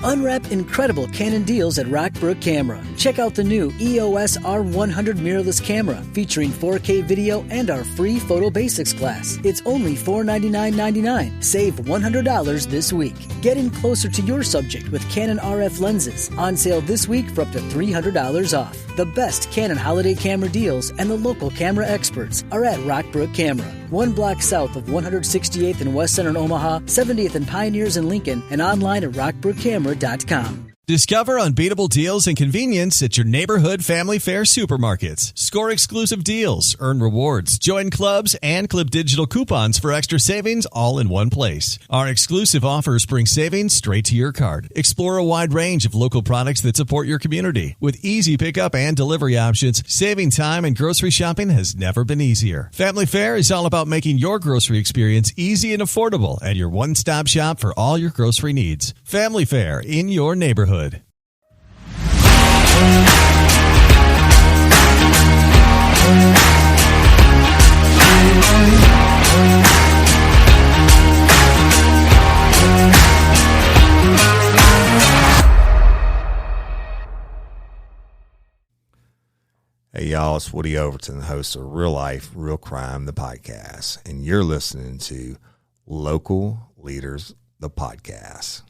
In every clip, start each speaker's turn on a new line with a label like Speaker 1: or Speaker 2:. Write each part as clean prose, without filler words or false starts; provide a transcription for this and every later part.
Speaker 1: Unwrap incredible Canon deals at Rockbrook Camera. Check out the new EOS R100 mirrorless camera featuring 4K video and our free Photo Basics class. It's only $499.99. Save $100 this week. Get in closer to your subject with Canon RF lenses. On sale this week for up to $300 off. The best Canon holiday camera deals and the local camera experts are at Rockbrook Camera. 1 block south of 168th and West Center in Omaha, 70th and Pioneers in Lincoln, and online at rockbrookcamera.com.
Speaker 2: Discover unbeatable deals and convenience at your neighborhood family fare supermarkets. Score exclusive deals, earn rewards, join clubs, and clip digital coupons for extra savings all in one place. Our exclusive offers bring savings straight to your card. Explore a wide range of local products that support your community. With easy pickup and delivery options, saving time and grocery shopping has never been easier. Family Fare is all about making your grocery experience easy and affordable at your one-stop shop for all your grocery needs. Family Fare in your neighborhood.
Speaker 3: Hey y'all, it's Woody Overton, host of Real Life, Real Crime, the podcast, and you're listening to Local Leaders, the podcast.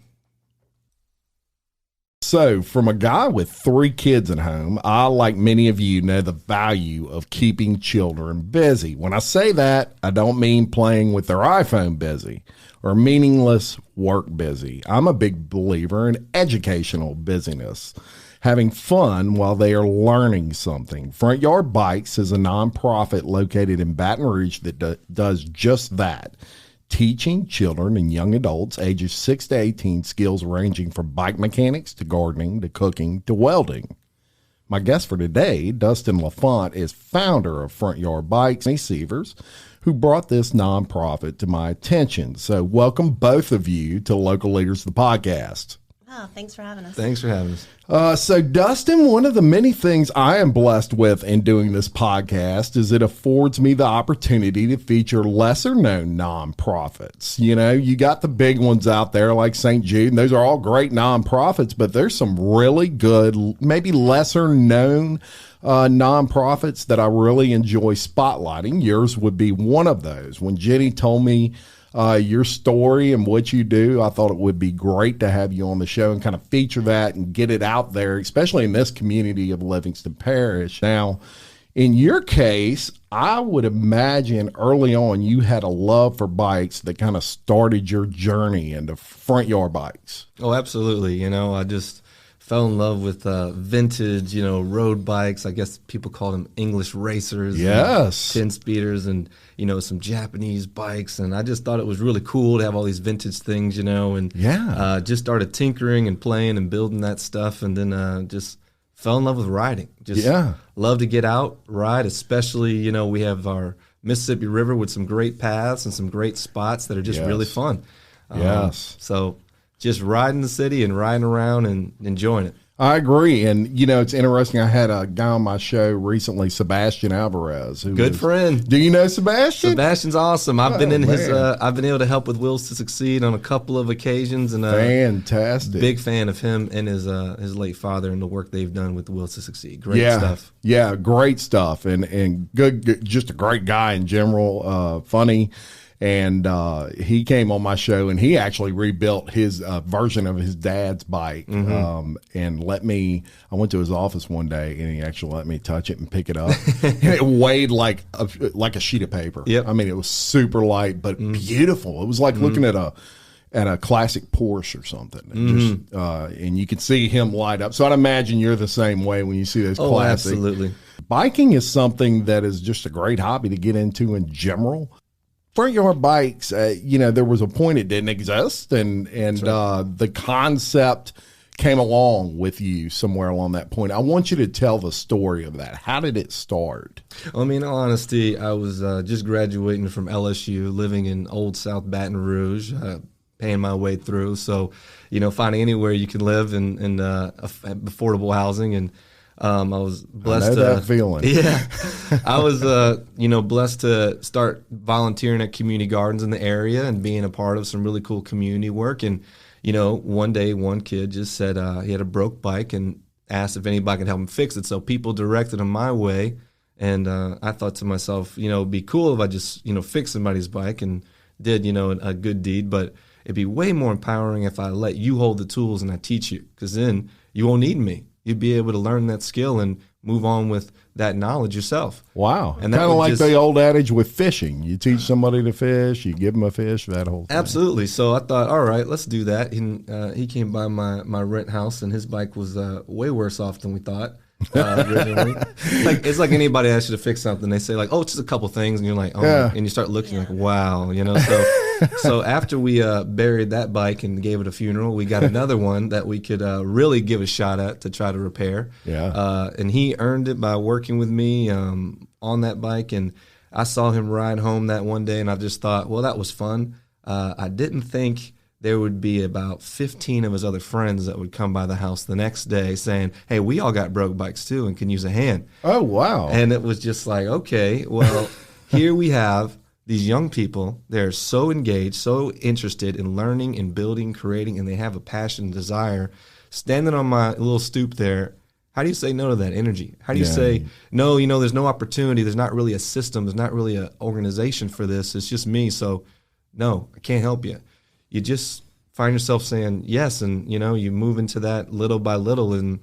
Speaker 4: So, from a guy with 3 kids at home, I, like many of you, know the value of keeping children busy. When I say that, I don't mean playing with their iPhone busy or meaningless work busy. I'm a big believer in educational busyness, having fun while they are learning something. Front Yard Bikes is a nonprofit located in Baton Rouge that does just that. Teaching children and young adults ages 6 to 18 skills ranging from bike mechanics to gardening to cooking to welding. My guest for today, Dustin LaFont, is founder of Front Yard Bikes, and Sievers, who brought this nonprofit to my attention. So welcome both of you to Local Leaders, the podcast.
Speaker 5: Oh, thanks for having us.
Speaker 6: Thanks for having us.
Speaker 4: So, Dustin, one of the many things I am blessed with in doing this podcast is it affords me the opportunity to feature lesser-known nonprofits. You know, you got the big ones out there like St. Jude, and those are all great nonprofits, but there's some really good, maybe lesser-known nonprofits that I really enjoy spotlighting. Yours would be one of those. When Jenny told me your story and what you do, I thought it would be great to have you on the show and kind of feature that and get it out there, especially in this community of Livingston Parish. Now, in your case, I would imagine early on you had a love for bikes that kind of started your journey into Front Yard Bikes.
Speaker 6: Oh, absolutely. You know, I just fell in love with vintage, road bikes. I guess people call them English racers.
Speaker 4: Yes.
Speaker 6: 10-speeders and, some Japanese bikes. And I just thought it was really cool to have all these vintage things, and just started tinkering and playing and building that stuff. And then just fell in love with riding. Just love to get out, ride, especially, we have our Mississippi River with some great paths and some great spots that are just really fun. So just riding the city and riding around and enjoying it.
Speaker 4: I agree. And, it's interesting. I had a guy on my show recently, Sebastian Alvarez.
Speaker 6: Good friend.
Speaker 4: Do you know Sebastian?
Speaker 6: Sebastian's awesome. I've been in his, I've been able to help with Wills to Succeed on a couple of occasions. And
Speaker 4: fantastic.
Speaker 6: Big fan of him and his late father and the work they've done with the Wills to Succeed. Great stuff. Yeah, great stuff. And good, just a great guy in general, funny. And he came on my show, and he actually rebuilt his version of his dad's bike. And I went to his office one day, and he actually let me touch it and pick it up. And it weighed like a sheet of paper. Yep.
Speaker 4: I mean, it was super light, but beautiful. It was like looking at a classic Porsche or something. And you could see him light up. So I'd imagine you're the same way when you see those classic.
Speaker 6: Absolutely.
Speaker 4: Biking is something that is just a great hobby to get into in general. Front Yard Bikes, there was a point it didn't exist, and the concept came along with you somewhere along that point. I want you to tell the story of that. How did it start?
Speaker 6: Well, I mean, in all honesty, I was just graduating from LSU, living in Old South Baton Rouge, paying my way through. So, finding anywhere you can live and affordable housing. And I was blessed.
Speaker 4: I know that feeling.
Speaker 6: Yeah, I was, blessed to start volunteering at community gardens in the area and being a part of some really cool community work. And, one day one kid just said he had a broke bike and asked if anybody could help him fix it. So people directed him my way. And I thought to myself, it'd be cool if I just, fix somebody's bike and did, a good deed. But it'd be way more empowering if I let you hold the tools and I teach you, because then you won't need me. You'd be able to learn that skill and move on with that knowledge yourself.
Speaker 4: Wow. And kind of like the old adage with fishing. You teach somebody to fish, you give them a fish, that whole thing.
Speaker 6: Absolutely. So I thought, all right, let's do that. And he came by my rent house, and his bike was way worse off than we thought. Originally. It's like anybody asks you to fix something, they say like, oh, it's just a couple things, and you're like, oh, yeah. And you start looking like, wow, so after we buried that bike and gave it a funeral, we got another one that we could really give a shot at to try to repair. And he earned it by working with me on that bike, and I saw him ride home that one day, and I just thought, well, that was fun. I didn't think there would be about 15 of his other friends that would come by the house the next day saying, hey, we all got broke bikes too and can use a hand.
Speaker 4: Oh, wow.
Speaker 6: And it was just like, okay, well, here we have these young people. They're so engaged, so interested in learning and building, creating, and they have a passion and desire. Standing on my little stoop there, how do you say no to that energy? How do you say, no, there's no opportunity. There's not really a system. There's not really an organization for this. It's just me. So, no, I can't help you. You just find yourself saying yes, and you move into that little by little. And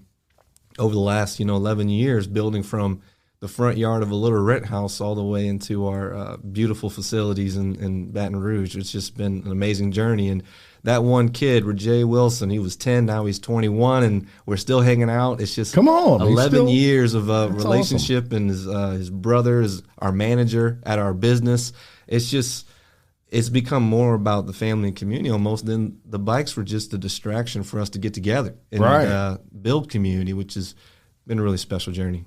Speaker 6: over the last 11 years, building from the front yard of a little rent house all the way into our beautiful facilities in Baton Rouge, it's just been an amazing journey. And that one kid, Rajay Wilson, he was 10, now he's 21, and we're still hanging out. It's just 11 years of relationship, awesome. And his brother is our manager at our business. It's become more about the family and community almost than the bikes were just a distraction for us to get together and build community, which has been a really special journey.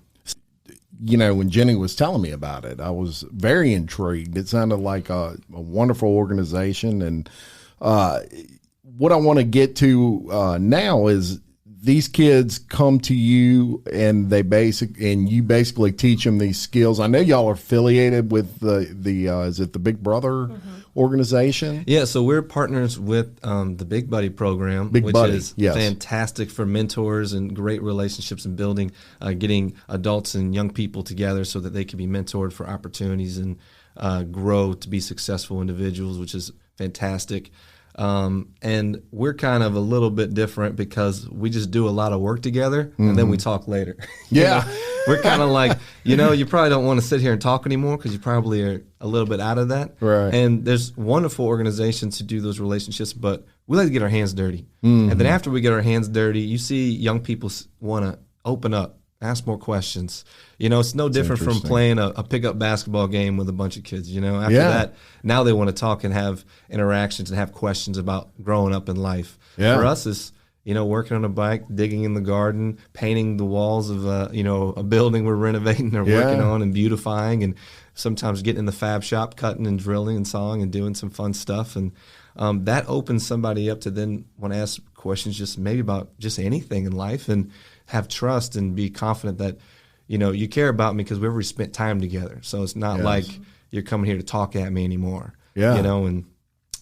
Speaker 4: When Jenny was telling me about it, I was very intrigued. It sounded like a wonderful organization. And what I want to get to now is these kids come to you and you basically teach them these skills. I know y'all are affiliated with the is it the Big Brother organization?
Speaker 6: Yeah, so we're partners with the Big Buddy program, which is fantastic for mentors and great relationships and building, getting adults and young people together so that they can be mentored for opportunities and grow to be successful individuals, which is fantastic. And we're kind of a little bit different because we just do a lot of work together and then we talk later. We're kind of like, you probably don't want to sit here and talk anymore because you probably are a little bit out of that.
Speaker 4: Right.
Speaker 6: And there's wonderful organizations to do those relationships, but we like to get our hands dirty. And then after we get our hands dirty, you see young people want to open up, ask more questions. It's no different from playing a pickup basketball game with a bunch of kids. After that, now they want to talk and have interactions and have questions about growing up in life. For us, it's working on a bike, digging in the garden, painting the walls of a building we're renovating or working on and beautifying, and sometimes getting in the fab shop, cutting and drilling and sawing and doing some fun stuff. And that opens somebody up to then want to ask questions just maybe about just anything in life and have trust and be confident that you care about me because we've already spent time together. So it's not like you're coming here to talk at me anymore. And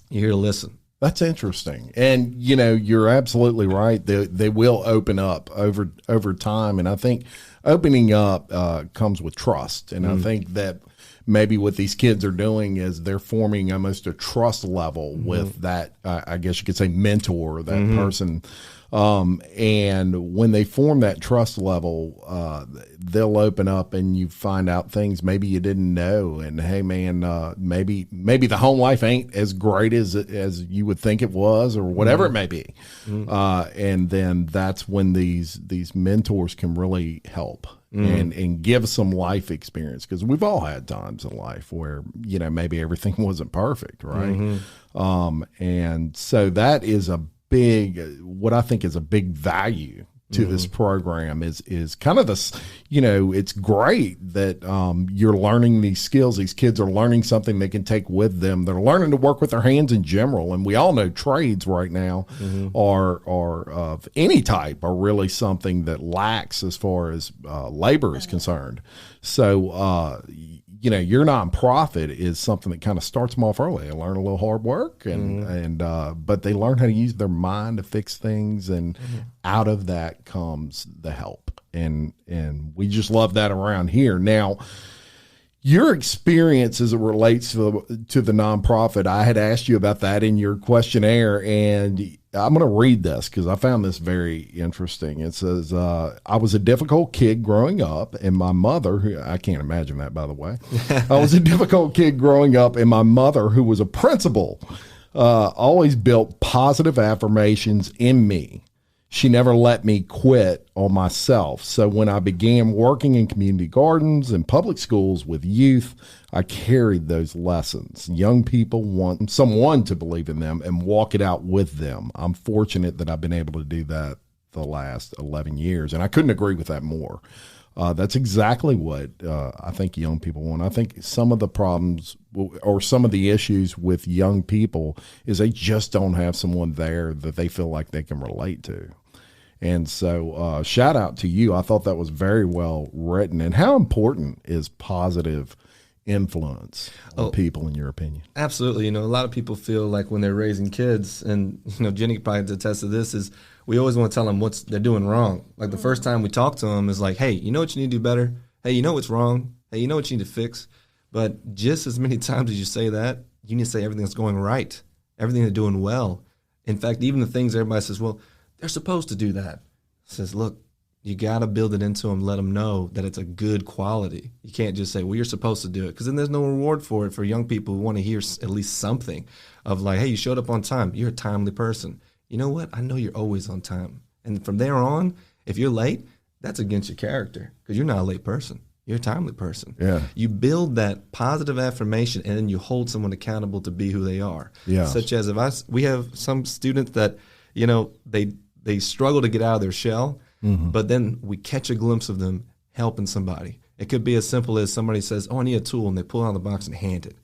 Speaker 6: you're here to listen.
Speaker 4: That's interesting. And, you're absolutely right. They will open up over time. And I think opening up comes with trust. And I think that maybe what these kids are doing is they're forming almost a trust level with that, I guess you could say, mentor, that person. And when they form that trust level, they'll open up and you find out things maybe you didn't know. And hey, man, maybe the home life ain't as great as you would think it was, or whatever it may be. And then that's when these mentors can really help and give some life experience, because we've all had times in life where maybe everything wasn't perfect, right? And so that is what I think is a big value to this program is kind of this, it's great that you're learning these skills. These kids are learning something they can take with them. They're learning to work with their hands in general. And we all know trades right now are of any type are really something that lacks as far as labor is concerned. So, your nonprofit is something that kind of starts them off early. They learn a little hard work, but they learn how to use their mind to fix things, and out of that comes the help. And we just love that around here. Now, your experience as it relates to the nonprofit, I had asked you about that in your questionnaire, and I'm going to read this because I found this very interesting. It says, I was a difficult kid growing up, and my mother, who I can't imagine that, by the way. I was a difficult kid growing up, and my mother, who was a principal, always built positive affirmations in me. She never let me quit on myself. So when I began working in community gardens and public schools with youth, I carried those lessons. Young people want someone to believe in them and walk it out with them. I'm fortunate that I've been able to do that the last 11 years, and I couldn't agree with that more. That's exactly what I think young people want. I think some of the problems or some of the issues with young people is they just don't have someone there that they feel like they can relate to. And so shout out to you. I thought that was very well written. And how important is positive influence on people, in your opinion?
Speaker 6: Absolutely. A lot of people feel like when they're raising kids, and, Jenny probably attest to this, is we always want to tell them what they're doing wrong. Like the first time we talk to them is like, hey, you know what you need to do better? Hey, you know what's wrong? Hey, you know what you need to fix? But just as many times as you say that, you need to say everything that's going right, everything they're doing well. In fact, even the things everybody says, well, they're supposed to do that. It says, look, you got to build it into them, let them know that it's a good quality. You can't just say, well, you're supposed to do it, because then there's no reward for it for young people who want to hear at least something of like, hey, you showed up on time. You're a timely person. You know what? I know you're always on time. And from there on, if you're late, that's against your character, because you're not a late person. You're a timely person.
Speaker 4: Yeah.
Speaker 6: You build that positive affirmation, and then you hold someone accountable to be who they are.
Speaker 4: Yeah.
Speaker 6: Such as we have some students that, they struggle to get out of their shell, but then we catch a glimpse of them helping somebody. It could be as simple as somebody says, oh, I need a tool, and they pull it out of the box and hand it.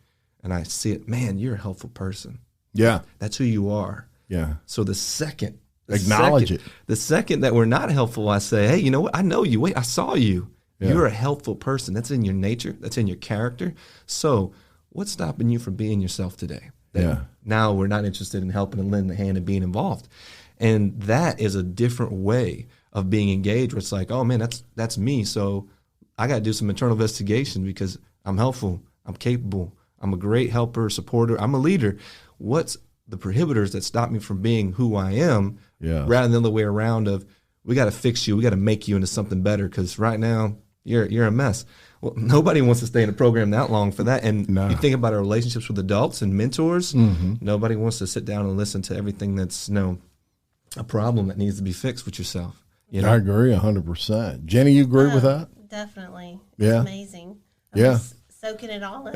Speaker 6: And I see it, man, you're a helpful person.
Speaker 4: Yeah.
Speaker 6: That's who you are.
Speaker 4: Yeah.
Speaker 6: So the second that we're not helpful, I say, hey, you know what? I know you. Wait, I saw you. Yeah. You're a helpful person. That's in your nature. That's in your character. So what's stopping you from being yourself today? Now we're not interested in helping and lending a hand and being involved. And that is a different way of being engaged, where it's like, oh, man, that's me. So I got to do some internal investigation, because I'm helpful, I'm capable, I'm a great helper, supporter, I'm a leader. What's the prohibitors that stop me from being who I am, rather than the other way around of, we got to fix you, we got to make you into something better, because right now you're a mess. Well, nobody wants to stay in a program that long for that. And you think about our relationships with adults and mentors, nobody wants to sit down and listen to everything that's a problem that needs to be fixed with yourself.
Speaker 4: I agree 100%. Jenny, you agree with that?
Speaker 5: Definitely.
Speaker 4: Yeah.
Speaker 5: It's amazing. I'm just soaking it all in.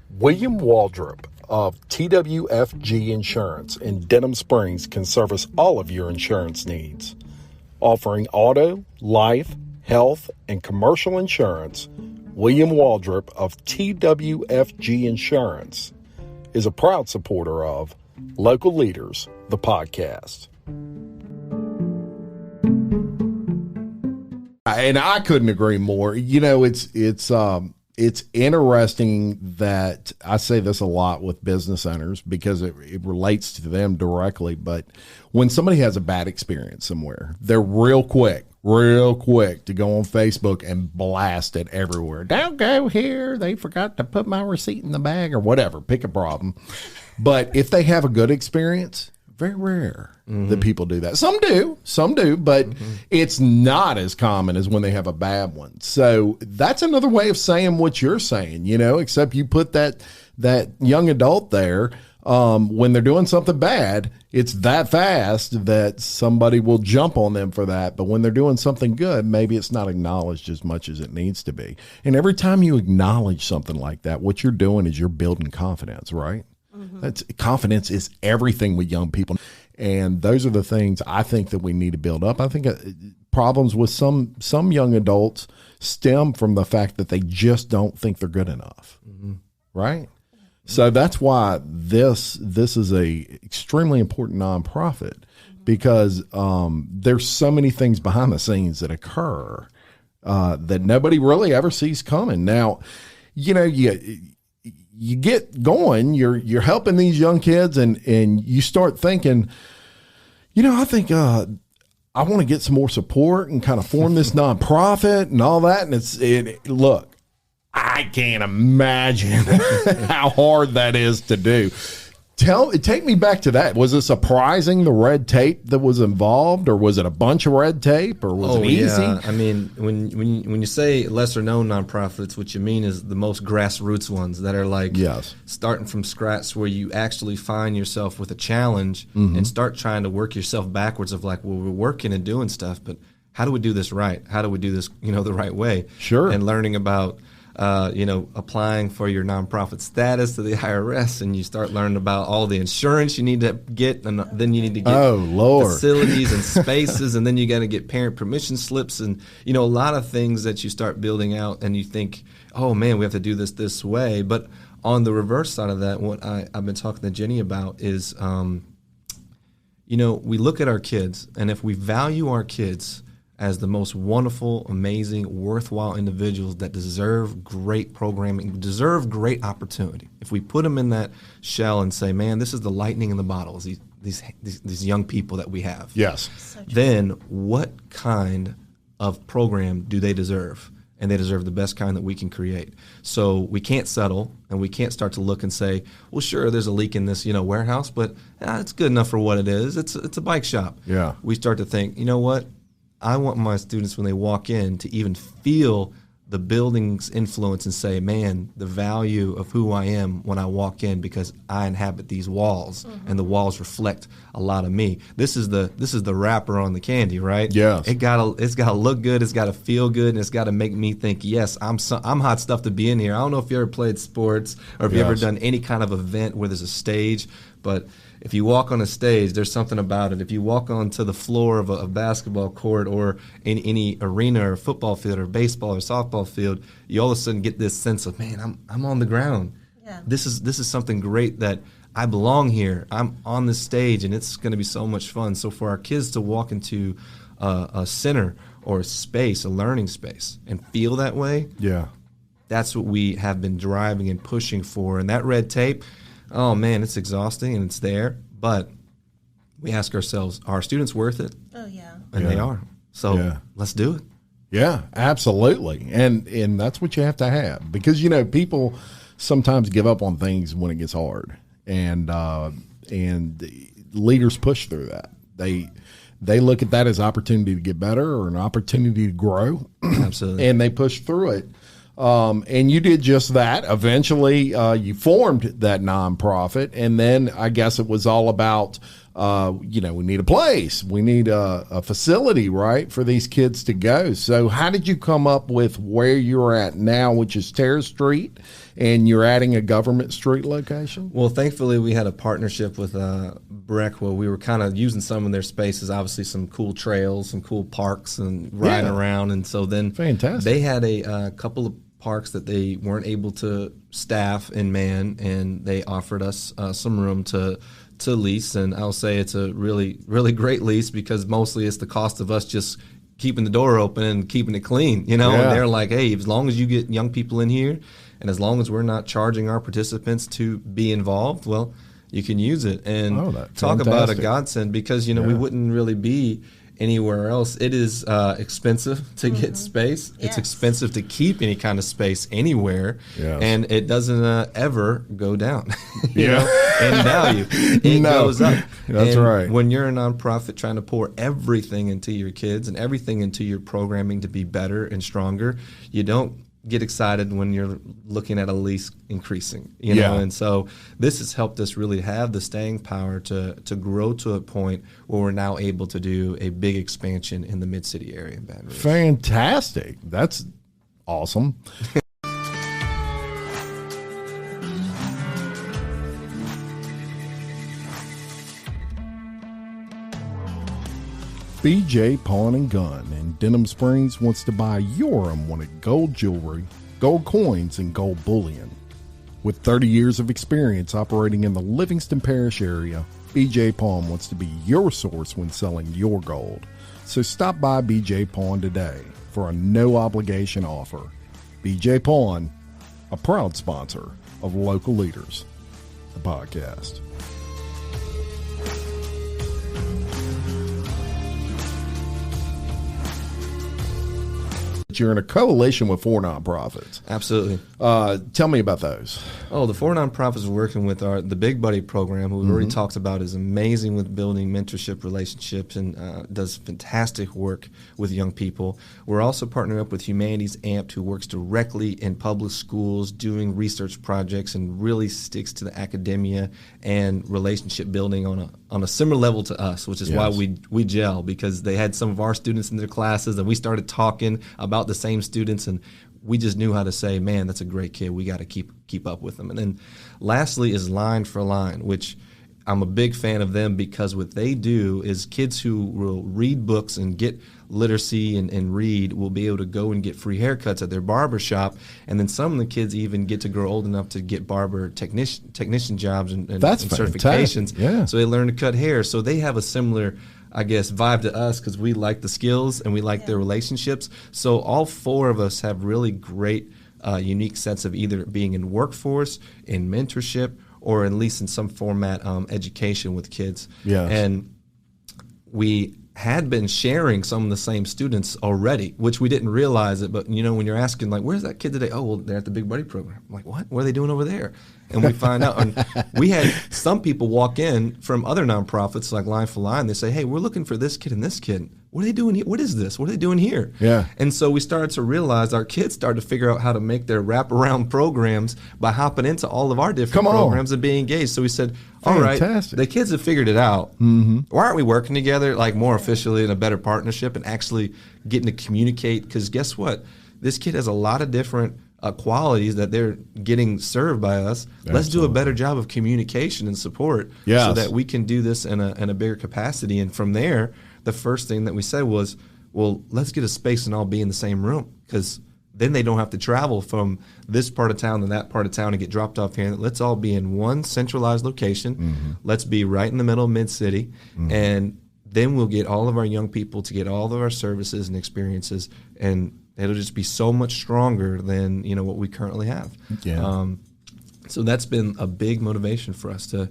Speaker 4: William Waldrop of TWFG Insurance in Denham Springs can service all of your insurance needs. Offering auto, life, health, and commercial insurance, William Waldrop of TWFG Insurance is a proud supporter of Local Leaders, the podcast. And I couldn't agree more. It's interesting that I say this a lot with business owners, because it relates to them directly. But when somebody has a bad experience somewhere, they're real quick to go on Facebook and blast it everywhere. Don't go here. They forgot to put my receipt in the bag, or whatever. Pick a problem. But if they have a good experience, very rare that people do that. Some do, but it's not as common as when they have a bad one. So that's another way of saying what you're saying, except you put that young adult there. When they're doing something bad, it's that fast that somebody will jump on them for that. But when they're doing something good, maybe it's not acknowledged as much as it needs to be. And every time you acknowledge something like that, what you're doing is you're building confidence, right? Confidence is everything with young people. And those are the things I think that we need to build up. I think problems with some young adults stem from the fact that they just don't think they're good enough, right? So that's why this is a extremely important nonprofit, because there's so many things behind the scenes that occur that nobody really ever sees coming. Now, you know, you get going, you're helping these young kids, and you start thinking, you know, I think I want to get some more support and kind of form this nonprofit and all that. And look, I can't imagine how hard that is to do. Take me back to that. Was it surprising, the red tape that was involved, or was it a bunch of red tape, or was it easy?
Speaker 6: Yeah. I mean, when you say lesser known nonprofits, what you mean is the most grassroots ones that are like starting from scratch, where you actually find yourself with a challenge and start trying to work yourself backwards of like, well, we're working and doing stuff, but how do we do this right? How do we do this, you know, the right way?
Speaker 4: Sure.
Speaker 6: And learning about you know, applying for your nonprofit status to the IRS, and you start learning about all the insurance you need to get, and then you need to get facilities and spaces, and then you got to get parent permission slips, and you know, a lot of things that you start building out, and you think, oh man, we have to do this way. But on the reverse side of that, what I've been talking to Jenny about is, you know, we look at our kids, and if we value our kids as the most wonderful, amazing, worthwhile individuals that deserve great programming, deserve great opportunity. If we put them in that shell and say, man, this is the lightning in the bottle, these young people that we have.
Speaker 4: Yes.
Speaker 6: Then what kind of program do they deserve? And they deserve the best kind that we can create. So we can't settle, and we can't start to look and say, well, sure, there's a leak in this, you know, warehouse, but it's good enough for what it is. It's a bike shop.
Speaker 4: Yeah.
Speaker 6: We start to think, you know what? I want my students, when they walk in, to even feel the building's influence and say, man, the value of who I am when I walk in, because I inhabit these walls, and the walls reflect a lot of me. This is the wrapper on the candy, right?
Speaker 4: Yes.
Speaker 6: It's gotta look good, it's gotta feel good, and it's gotta make me think, yes, I'm hot stuff to be in here. I don't know if you ever played sports or if you ever done any kind of event where there's a stage, but if you walk on a stage, there's something about it. If you walk onto the floor of a basketball court or in any arena or football field or baseball or softball field, you all of a sudden get this sense of, man, I'm on the ground. Yeah. This is something great, that I belong here. I'm on this stage, and it's going to be so much fun. So for our kids to walk into a center or a space, a learning space, and feel that way, that's what we have been driving and pushing for. And that red tape, oh man, it's exhausting, and it's there, but we ask ourselves, are students worth it?
Speaker 5: Oh yeah.
Speaker 6: And they are. So let's do it.
Speaker 4: Yeah, absolutely. And that's what you have to have, because, you know, people sometimes give up on things when it gets hard, and leaders push through that. They look at that as opportunity to get better or an opportunity to grow.
Speaker 6: Absolutely.
Speaker 4: And they push through it. And you did just that. Eventually, you formed that nonprofit, and then I guess it was all about, you know, we need a place, we need a facility, right, for these kids to go. So how did you come up with where you're at now, which is Terrace Street, and you're adding a Government Street location?
Speaker 6: Well, thankfully, we had a partnership with BREC, where we were kind of using some of their spaces, obviously some cool trails, some cool parks, and riding around. And so then they had a couple of parks that they weren't able to staff and man, and they offered us some room to lease. And I'll say it's a really, really great lease, because mostly it's the cost of us just keeping the door open and keeping it clean, you know. And they're like, hey, as long as you get young people in here, and as long as we're not charging our participants to be involved, well, you can use it. And talk about a godsend, because, you know, we wouldn't really be anywhere else. It is expensive to get space. It's expensive to keep any kind of space anywhere, and it doesn't ever go down. you know, in value, it goes up.
Speaker 4: That's right.
Speaker 6: When you're a nonprofit trying to pour everything into your kids and everything into your programming to be better and stronger, you don't get excited when you're looking at a lease increasing, you know. And so this has helped us really have the staying power to grow to a point where we're now able to do a big expansion in the Mid-City area in Baton Rouge.
Speaker 4: Fantastic. That's awesome. BJ Pawn and Gun in Denham Springs wants to buy your unwanted gold jewelry, gold coins, and gold bullion. With 30 years of experience operating in the Livingston Parish area, BJ Pawn wants to be your source when selling your gold. So stop by BJ Pawn today for a no-obligation offer. BJ Pawn, a proud sponsor of Local Leaders, the podcast. You're in a coalition with 4 nonprofits.
Speaker 6: Absolutely.
Speaker 4: Tell me about those.
Speaker 6: Oh, the 4 nonprofits we're working with are the Big Buddy program, who we've already talked about, is amazing with building mentorship relationships and does fantastic work with young people. We're also partnering up with Humanities Amped, who works directly in public schools doing research projects and really sticks to the academia and relationship building on a similar level to us, which is why we gel, because they had some of our students in their classes and we started talking about the same students, and we just knew how to say, man, that's a great kid. We got to keep up with them. And then lastly is Line for Line, which I'm a big fan of them, because what they do is kids who will read books and get literacy and read will be able to go and get free haircuts at their barber shop. And then some of the kids even get to grow old enough to get barber technician jobs and certifications.
Speaker 4: Yeah.
Speaker 6: So they learn to cut hair. So they have a similar, I guess, vibe to us, because we like the skills and we like their relationships. So all 4 of us have really great, unique sets of either being in workforce, in mentorship, or at least in some format education with kids.
Speaker 4: Yes.
Speaker 6: And we had been sharing some of the same students already, which we didn't realize it. But, you know, when you're asking, like, where's that kid today? Oh, well, they're at the Big Buddy program. I'm like, what are they doing over there? And we find out. And we had some people walk in from other nonprofits like Line for Line. They say, hey, we're looking for this kid and this kid. What are they doing here? What is this? What are they doing here?
Speaker 4: Yeah.
Speaker 6: And so we started to realize our kids started to figure out how to make their wraparound programs by hopping into all of our different programs and being engaged. So we said, all right, the kids have figured it out. Mm-hmm. Why aren't we working together, like, more officially in a better partnership and actually getting to communicate? Because guess what? This kid has a lot of different qualities that they're getting served by us. Absolutely. Let's do a better job of communication and support so that we can do this in a bigger capacity. And from there, the first thing that we said was, well, let's get a space and all be in the same room, because then they don't have to travel from this part of town to that part of town and get dropped off here. Let's all be in one centralized location. Mm-hmm. Let's be right in the middle of Mid-City. Mm-hmm. And then we'll get all of our young people to get all of our services and experiences, and it'll just be so much stronger than, you know, what we currently have. Yeah. So that's been a big motivation for us to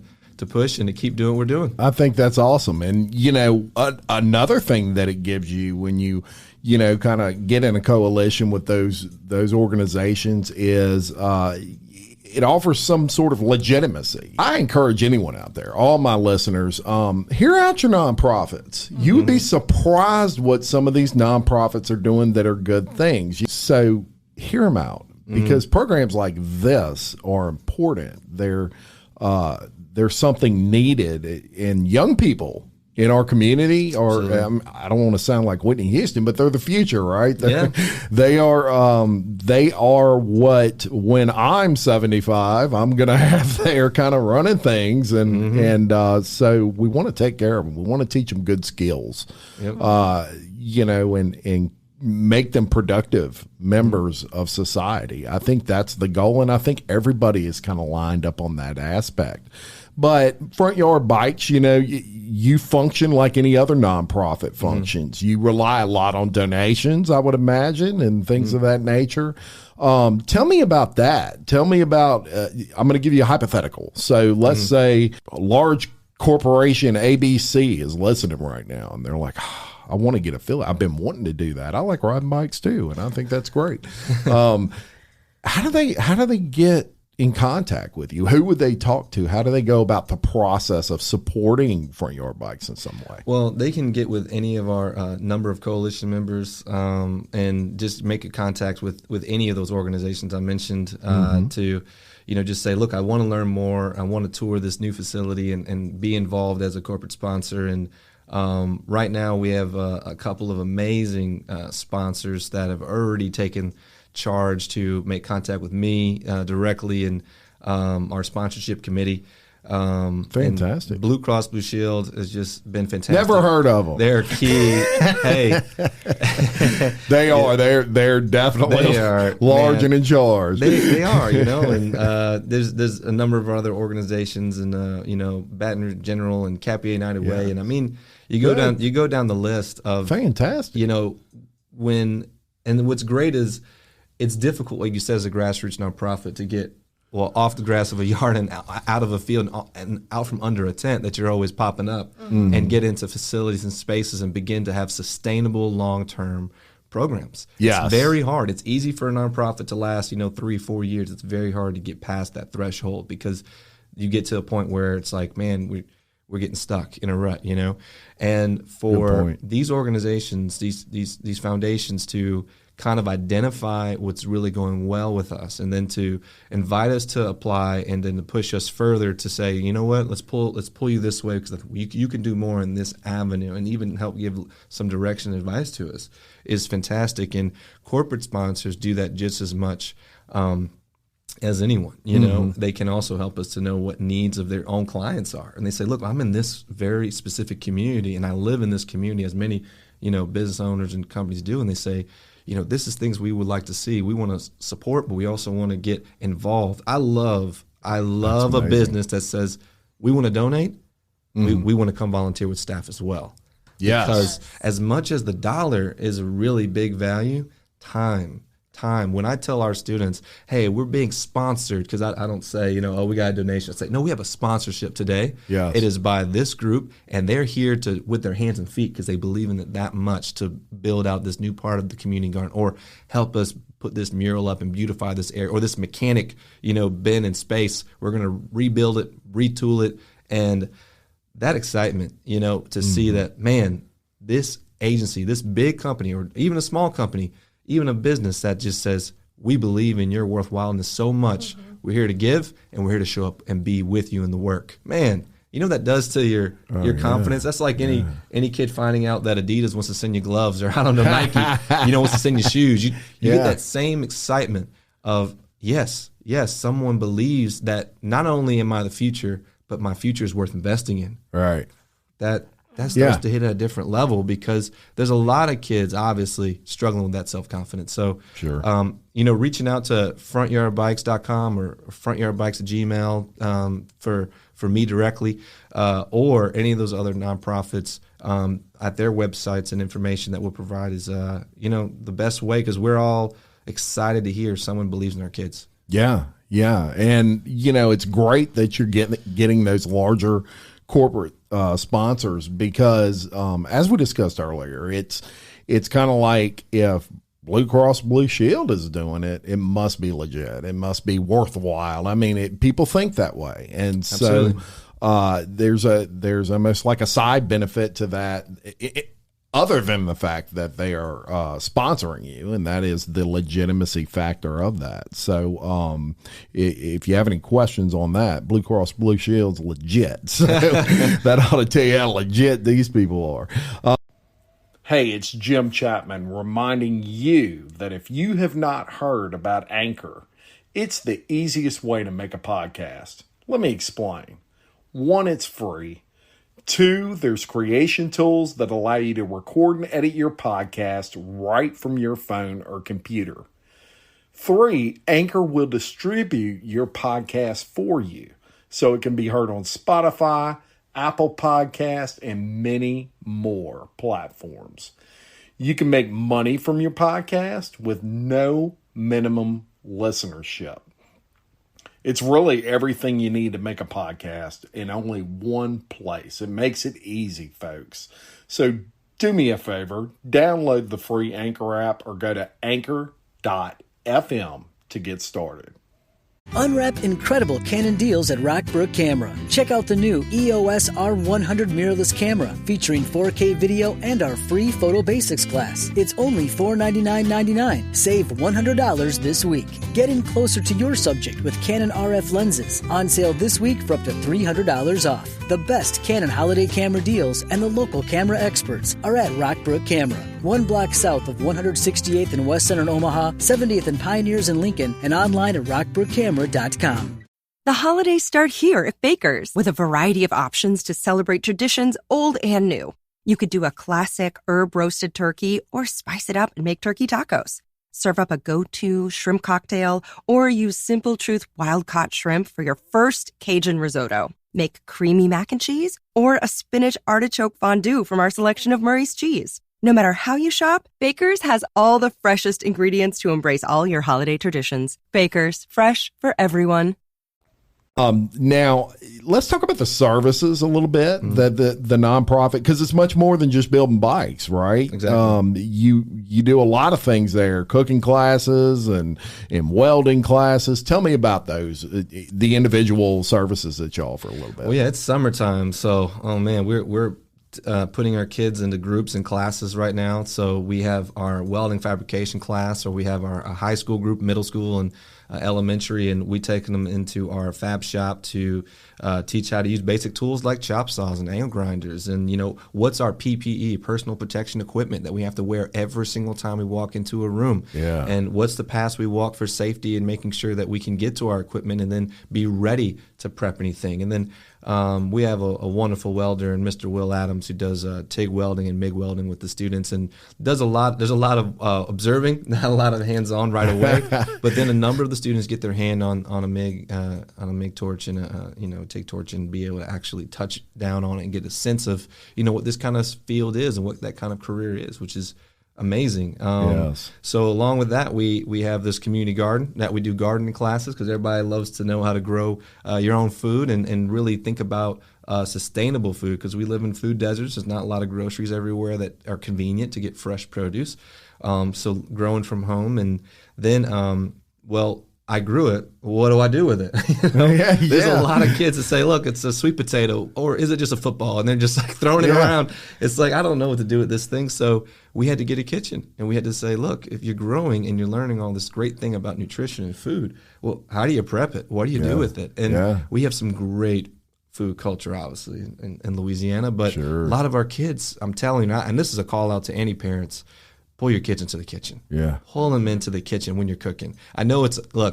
Speaker 6: push and to keep doing what we're doing.
Speaker 4: I think that's awesome. And, you know, another thing that it gives you when you know, kind of get in a coalition with those organizations is it offers some sort of legitimacy. I encourage anyone out there, all my listeners, hear out your nonprofits. Mm-hmm. You would be surprised what some of these nonprofits are doing that are good things. So hear them out, because programs like this are important. There's something needed in young people in our community, or I don't want to sound like Whitney Houston, but they're the future, right? They are what, when I'm 75, I'm going to have there kind of running things. And so we want to take care of them. We want to teach them good skills, you know, and make them productive members of society. I think that's the goal. And I think everybody is kind of lined up on that aspect. But Front Yard Bikes, you know, you function like any other nonprofit functions. Mm-hmm. You rely a lot on donations, I would imagine, and things of that nature. Tell me about that. Tell me about, I'm going to give you a hypothetical. So let's say a large corporation, ABC, is listening right now, and they're like, I want to get affiliate. I've been wanting to do that. I like riding bikes too, and I think that's great. How do they get in contact with you? Who would they talk to? How do they go about the process of supporting Front Yard Bikes in some way?
Speaker 6: Well, they can get with any of our number of coalition members and just make a contact with any of those organizations I mentioned to, you know, just say, look, I want to learn more. I want to tour this new facility and be involved as a corporate sponsor. And right now we have a couple of amazing sponsors that have already taken charge to make contact with me directly and our sponsorship committee.
Speaker 4: Fantastic.
Speaker 6: Blue Cross Blue Shield has just been fantastic.
Speaker 4: Never heard of them.
Speaker 6: They're key. Hey,
Speaker 4: they are. They're definitely large and in charge.
Speaker 6: They are, you know. And there's a number of other organizations, and you know, Baton Rouge General and Capier United Way, and I mean, you go down the list of
Speaker 4: fantastic.
Speaker 6: You know, and what's great is it's difficult, like you said, as a grassroots nonprofit to get off the grass of a yard and out of a field and out from under a tent that you're always popping up and get into facilities and spaces and begin to have sustainable long-term programs.
Speaker 4: Yes.
Speaker 6: It's very hard. It's easy for a nonprofit to last, 3-4 years. It's very hard to get past that threshold because you get to a point where it's like, man, we're getting stuck in a rut, And for these organizations, these foundations to kind of identify what's really going well with us, and then to invite us to apply, and then to push us further to say, you know what, let's pull you this way because you can do more in this avenue, and even help give some direction and advice to us is fantastic. And corporate sponsors do that just as much as anyone. They can also help us to know what needs of their own clients are, and they say, look, I'm in this very specific community, and I live in this community, as many business owners and companies do, and they say, this is things we would like to see. We want to support, but we also want to get involved. I love a business that says we want to donate. We want to come volunteer with staff as well.
Speaker 4: Yes.
Speaker 6: Because as much as the dollar is a really big value, time. When I tell our students, hey, we're being sponsored, because I don't say, we got a donation. I say, no, we have a sponsorship today.
Speaker 4: Yes.
Speaker 6: It is by this group, and they're here with their hands and feet because they believe in it that much to build out this new part of the community garden, or help us put this mural up and beautify this area, or this mechanic, bin in space. We're going to rebuild it, retool it, and that excitement, to see that, man, this agency, this big company, or even a small company, even a business that just says, we believe in your worthwhileness so much. We're here to give, and we're here to show up and be with you in the work. Man, what that does to your confidence? That's like any kid finding out that Adidas wants to send you gloves, or I don't know, Nike, wants to send you shoes. You get that same excitement of, yes, someone believes that not only am I the future, but my future is worth investing in.
Speaker 4: Right.
Speaker 6: That starts to hit at a different level, because there's a lot of kids obviously struggling with that self-confidence. So,
Speaker 4: sure.
Speaker 6: Reaching out to frontyardbikes.com or frontyardbikes@gmail for me directly, or any of those other nonprofits at their websites, and information that we'll provide is the best way, because we're all excited to hear someone believes in our kids.
Speaker 4: Yeah, and it's great that you're getting those larger corporate sponsors, because as we discussed earlier, it's kind of like, if Blue Cross Blue Shield is doing it, it must be legit. It must be worthwhile. I mean, people think that way, and
Speaker 6: Absolutely.
Speaker 4: So there's almost like a side benefit to that. Other than the fact that they are sponsoring you, and that is the legitimacy factor of that. So if you have any questions on that, Blue Cross Blue Shield's legit. So that ought to tell you how legit these people are. Hey, it's Jim Chapman reminding you that if you have not heard about Anchor, it's the easiest way to make a podcast. Let me explain. 1, it's free. 2, there's creation tools that allow you to record and edit your podcast right from your phone or computer. 3, Anchor will distribute your podcast for you, so it can be heard on Spotify, Apple Podcasts, and many more platforms. You can make money from your podcast with no minimum listenership. It's really everything you need to make a podcast in only one place. It makes it easy, folks. So do me a favor, download the free Anchor app, or go to anchor.fm to get started.
Speaker 1: Unwrap incredible Canon deals at Rockbrook Camera. Check out the new EOS R100 mirrorless camera featuring 4K video and our free Photo Basics class. It's only $499.99. Save $100 this week. Get in closer to your subject with Canon RF lenses. On sale this week for up to $300 off. The best Canon holiday camera deals and the local camera experts are at Rockbrook Camera. 1 block south of 168th and West Center in Omaha, 70th and Pioneers in Lincoln, and online at rockbrookcamera.com.
Speaker 7: The holidays start here at Baker's with a variety of options to celebrate traditions old and new. You could do a classic herb-roasted turkey or spice it up and make turkey tacos. Serve up a go-to shrimp cocktail or use Simple Truth wild-caught shrimp for your first Cajun risotto. Make creamy mac and cheese or a spinach artichoke fondue from our selection of Murray's cheese. No matter how you shop, Baker's has all the freshest ingredients to embrace all your holiday traditions. Baker's, fresh for everyone.
Speaker 4: Now, let's talk about the services a little bit, the nonprofit, because it's much more than just building bikes, right?
Speaker 6: Exactly.
Speaker 4: You do a lot of things there, cooking classes and welding classes. Tell me about those, the individual services that you offer a little bit.
Speaker 6: Well, yeah, it's summertime, so we're putting our kids into groups and classes right now. So we have our welding fabrication class, or we have our high school group, middle school, and elementary, and we take them into our fab shop to teach how to use basic tools like chop saws and angle grinders, and what's our PPE, personal protection equipment, that we have to wear every single time we walk into a room, and what's the paths we walk for safety and making sure that we can get to our equipment and then be ready to prep anything. And then we have a wonderful welder, and Mr. Will Adams, who does TIG welding and MIG welding with the students, and does a lot. There's a lot of observing, not a lot of hands-on right away, but then a number of the students get their hand on a MIG torch and a TIG torch, and be able to actually touch down on it and get a sense of what this kind of field is and what that kind of career is, which is amazing.
Speaker 4: Yes.
Speaker 6: So along with that, we have this community garden that we do gardening classes, because everybody loves to know how to grow your own food and really think about sustainable food, because we live in food deserts. There's not a lot of groceries everywhere that are convenient to get fresh produce. So growing from home, and then I grew it. What do I do with it? There's a lot of kids that say, look, it's a sweet potato, or is it just a football? And they're just like throwing it around. It's like, I don't know what to do with this thing. So we had to get a kitchen, and we had to say, look, if you're growing and you're learning all this great thing about nutrition and food, well, how do you prep it? What do you do with it? And we have some great food culture, obviously, in Louisiana, but a lot of our kids, I'm telling you, and this is a call out to any parents, pull your kids into the kitchen.
Speaker 4: Yeah.
Speaker 6: Pull them into the kitchen when you're cooking. I know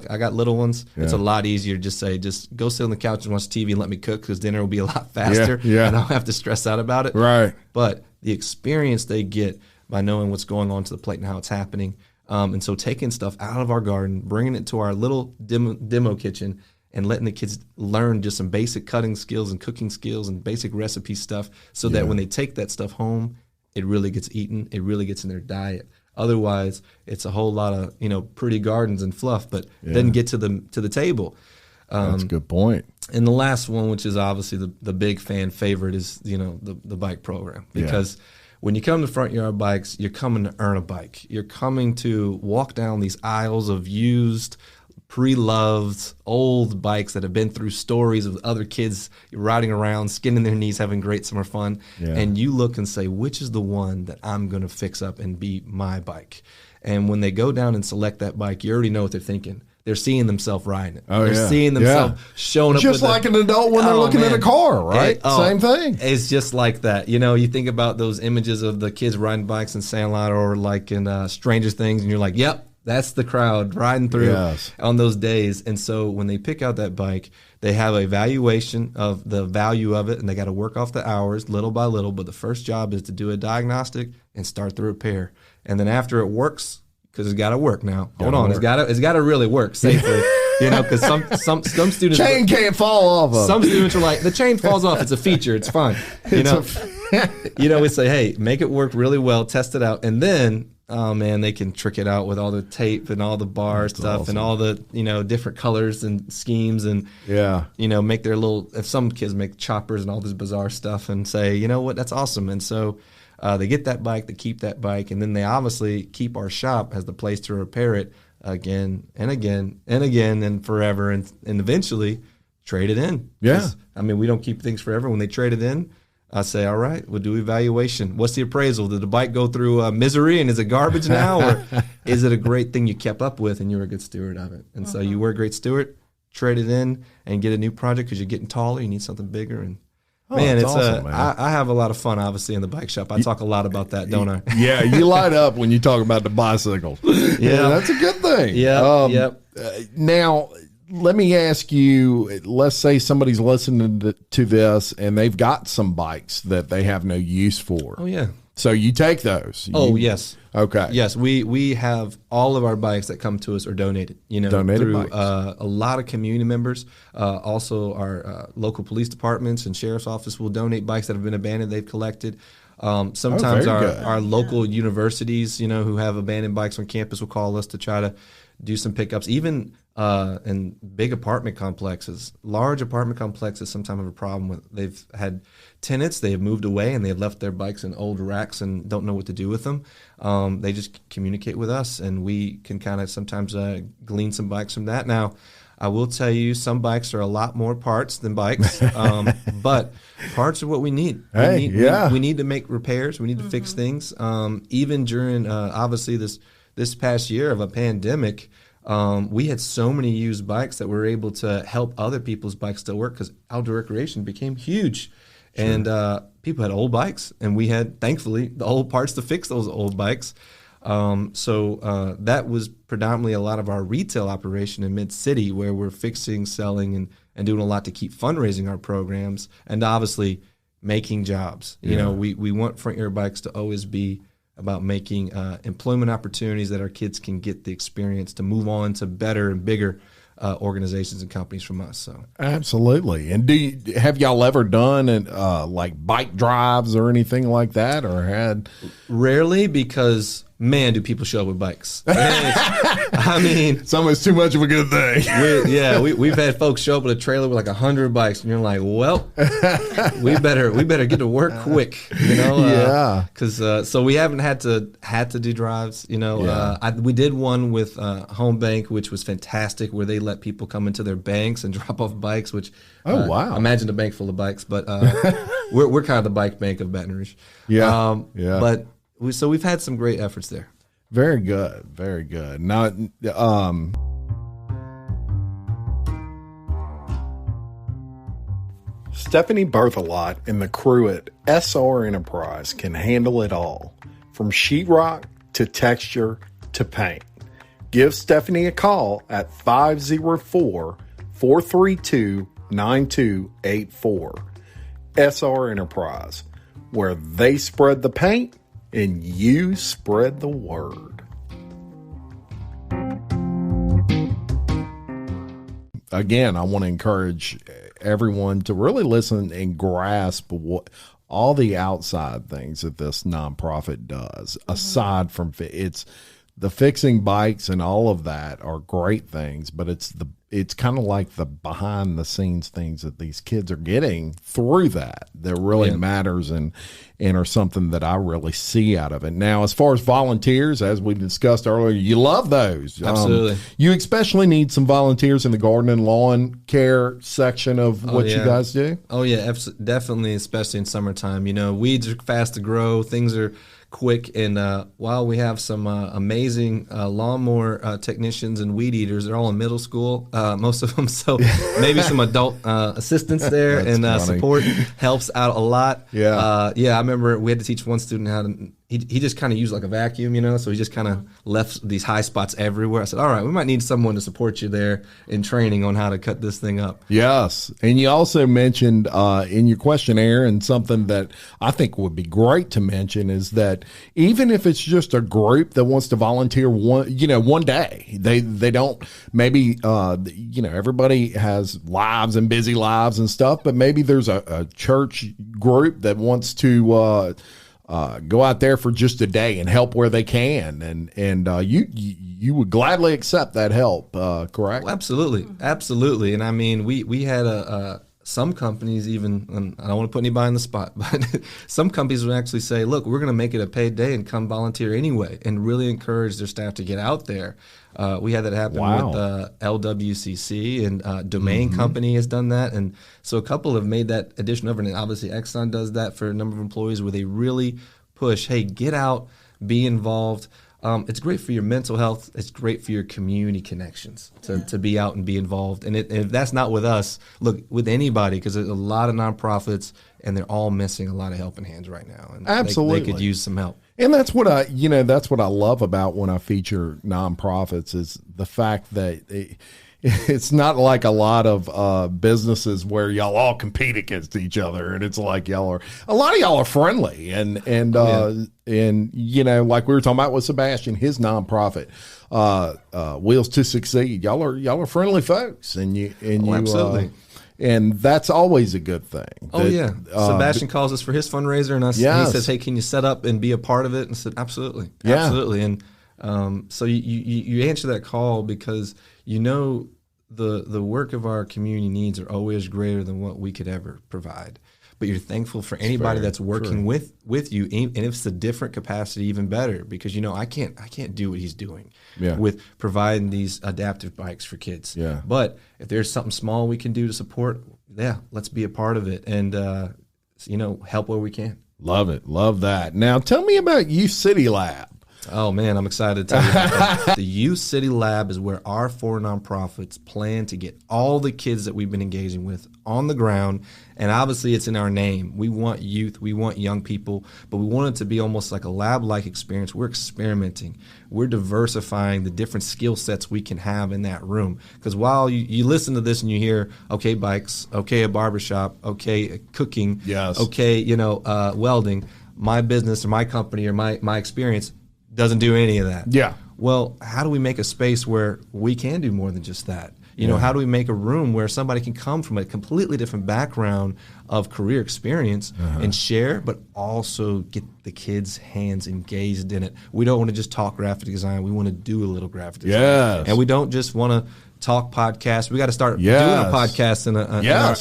Speaker 6: I got little ones. Yeah. It's a lot easier to say, just go sit on the couch and watch TV and let me cook, because dinner will be a lot faster.
Speaker 4: Yeah.
Speaker 6: And I don't have to stress out about it.
Speaker 4: Right.
Speaker 6: But the experience they get by knowing what's going on to the plate and how it's happening. And so taking stuff out of our garden, bringing it to our little demo kitchen, and letting the kids learn just some basic cutting skills and cooking skills and basic recipe stuff, so that when they take that stuff home, it really gets eaten. It really gets in their diet. Otherwise, it's a whole lot of pretty gardens and fluff, but doesn't get to the table.
Speaker 4: That's a good point.
Speaker 6: And the last one, which is obviously the big fan favorite, is the bike program, because when you come to Front Yard Bikes, you're coming to earn a bike. You're coming to walk down these aisles of used, pre-loved old bikes that have been through stories of other kids riding around, skinning their knees, having great summer fun. And you look and say, which is the one that I'm going to fix up and be my bike? And when they go down and select that bike, you already know what they're thinking. They're seeing themselves riding it. They're seeing themselves showing up.
Speaker 4: Just like an adult when they're looking at a car, right? Same thing.
Speaker 6: It's just like that. You think about those images of the kids riding bikes in Sandlot, or like in Stranger Things, and you're like, yep, that's the crowd riding through on those days. And so when they pick out that bike, they have a valuation of the value of it, and they got to work off the hours little by little. But the first job is to do a diagnostic and start the repair. And then after it works, because it's got to work now. It's got to really work safely. Because some students,
Speaker 4: chain can't fall off of.
Speaker 6: Some students are like, the chain falls off. It's a feature. It's fine. We say, hey, make it work really well, test it out, and then, oh man, they can trick it out with all the tape and all the bar stuff and all the different colors and schemes, and make their little. If some kids make choppers and all this bizarre stuff, and say, you know what, that's awesome, and so. They get that bike, they keep that bike, and then they obviously keep our shop as the place to repair it again and again and again and forever, and eventually trade it in.
Speaker 4: Yeah.
Speaker 6: We don't keep things forever. When they trade it in, I say, all right, we'll do evaluation. What's the appraisal? Did the bike go through misery, and is it garbage now? Or is it a great thing you kept up with and you were a good steward of it? And so you were a great steward, trade it in, and get a new project because you're getting taller, you need something bigger, and man, it's
Speaker 4: awesome, man.
Speaker 6: I have a lot of fun, obviously, in the bike shop. I talk a lot about that, don't I?
Speaker 4: Yeah, you light up when you talk about the bicycles. Yeah, that's a good thing.
Speaker 6: Yeah.
Speaker 4: Now, let me ask you, let's say somebody's listening to this and they've got some bikes that they have no use for.
Speaker 6: Oh, yeah.
Speaker 4: So you take those?
Speaker 6: Yes.
Speaker 4: Okay.
Speaker 6: Yes, we have all of our bikes that come to us are donated.
Speaker 4: Donated
Speaker 6: through
Speaker 4: bikes.
Speaker 6: A lot of community members. Also, our local police departments and sheriff's office will donate bikes that have been abandoned. They've collected. Sometimes
Speaker 4: very good.
Speaker 6: our local universities, who have abandoned bikes on campus, will call us to try to do some pickups. Even in big apartment complexes, large apartment complexes, sometimes have a problem with. They've had tenants, they have moved away and they've left their bikes in old racks and don't know what to do with them. They just communicate with us, and we can kind of sometimes glean some bikes from that. Now, I will tell you, some bikes are a lot more parts than bikes, but parts are what we need. We need to make repairs. We need to fix things. Even during, obviously, this past year of a pandemic, we had so many used bikes that we were able to help other people's bikes still work because outdoor recreation became huge. Sure. And people had old bikes, and we had, thankfully, the old parts to fix those old bikes. So that was predominantly a lot of our retail operation in Mid-City, where we're fixing, selling, and doing a lot to keep fundraising our programs, and obviously making jobs. We want Front Yard Bikes to always be about making employment opportunities that our kids can get the experience to move on to better and bigger organizations and companies from us. So
Speaker 4: absolutely. And have y'all ever done like bike drives or anything like that, or had?
Speaker 6: Rarely, because man, do people show up with bikes. I mean,
Speaker 4: it's almost too much of a good thing.
Speaker 6: We've had folks show up with a trailer with like 100 bikes, and you're like, well, we better get to work quick, because so we haven't had to do drives. We did one with Home Bank, which was fantastic, where they let people come into their banks and drop off bikes. Which
Speaker 4: wow,
Speaker 6: imagine a bank full of bikes, but we're kind of the bike bank of Baton Rouge. But so we've had some great efforts there.
Speaker 4: Very good. Very good. Now, Stephanie Berthelot and the crew at SR Enterprise can handle it all, from sheetrock to texture to paint. Give Stephanie a call at 504-432-9284. SR Enterprise, where they spread the paint and you spread the word. Again, I want to encourage everyone to really listen and grasp what all the outside things that this nonprofit does. Aside from it's the fixing bikes and all of that are great things, but it's kind of like the behind the scenes things that these kids are getting through that really matters and are something that I really see out of it. Now, as far as volunteers, as we discussed earlier, you love those.
Speaker 6: Absolutely.
Speaker 4: You especially need some volunteers in the garden and lawn care section of what you guys do.
Speaker 6: Oh yeah, definitely, especially in summertime. Weeds are fast to grow. Things are quick, and while we have some amazing lawnmower technicians and weed eaters, they're all in middle school, most of them, so maybe some adult assistance there and support helps out a lot. I remember we had to teach one student how to, he just kind of used like a vacuum, so he just kind of left these high spots everywhere. I said, all right, we might need someone to support you there in training on how to cut this thing up.
Speaker 4: Yes, and you also mentioned in your questionnaire, and something that I think would be great to mention is that even if it's just a group that wants to volunteer one day, they don't, maybe everybody has lives and busy lives and stuff, but maybe there's a church group that wants to go out there for just a day and help where they can, and you would gladly accept that help, correct?
Speaker 6: Well, absolutely. And I mean, we had some companies even, and I don't want to put anybody on the spot, but some companies would actually say, look, we're going to make it a paid day and come volunteer anyway, and really encourage their staff to get out there. We had that happen with LWCC, and Domain Company has done that. And so a couple have made that addition over, and obviously Exxon does that for a number of employees, where they really push, hey, get out, be involved. It's great for your mental health. It's great for your community connections to be out and be involved. And if that's not with us, look, with anybody, because there's a lot of nonprofits, and they're all missing a lot of helping hands right now. And
Speaker 4: absolutely,
Speaker 6: they could use some help.
Speaker 4: And that's what I love about when I feature nonprofits, is the fact that it's not like a lot of businesses where y'all all compete against each other, and it's like a lot of y'all are friendly, and you know, like we were talking about with Sebastian, his nonprofit, Wheels to Succeed. Y'all are friendly folks, and you
Speaker 6: absolutely.
Speaker 4: And that's always a good thing.
Speaker 6: Oh, yeah. Sebastian calls us for his fundraiser, and he says, hey, can you set up and be a part of it? And I said, absolutely.
Speaker 4: Yeah.
Speaker 6: Absolutely. And so you answer that call because you know the work of our community needs are always greater than what we could ever provide. But you're thankful for anybody that's working with you, and if it's a different capacity, even better, because you know I can't do what he's doing with providing these adaptive bikes for kids.
Speaker 4: Yeah.
Speaker 6: But if there's something small we can do to support, let's be a part of it and help where we can.
Speaker 4: Love it, love that. Now tell me about Youth City Lab.
Speaker 6: Oh, man, I'm excited to tell you about that. The Youth City Lab is where our 4 nonprofits plan to get all the kids that we've been engaging with on the ground. And obviously, it's in our name. We want youth. We want young people. But we want it to be almost like a lab-like experience. We're experimenting. We're diversifying the different skill sets we can have in that room. Because while you listen to this and you hear, okay, bikes, okay, a barbershop, okay, cooking, okay, welding, my business or my company or my experience doesn't do any of that.
Speaker 4: Yeah.
Speaker 6: Well, how do we make a space where we can do more than just that? You know, how do we make a room where somebody can come from a completely different background of career experience and share, but also get the kids' hands engaged in it? We don't want to just talk graphic design. We want to do a little graphic design.
Speaker 4: Yes.
Speaker 6: And we don't just want to talk podcast. We got to start doing a podcast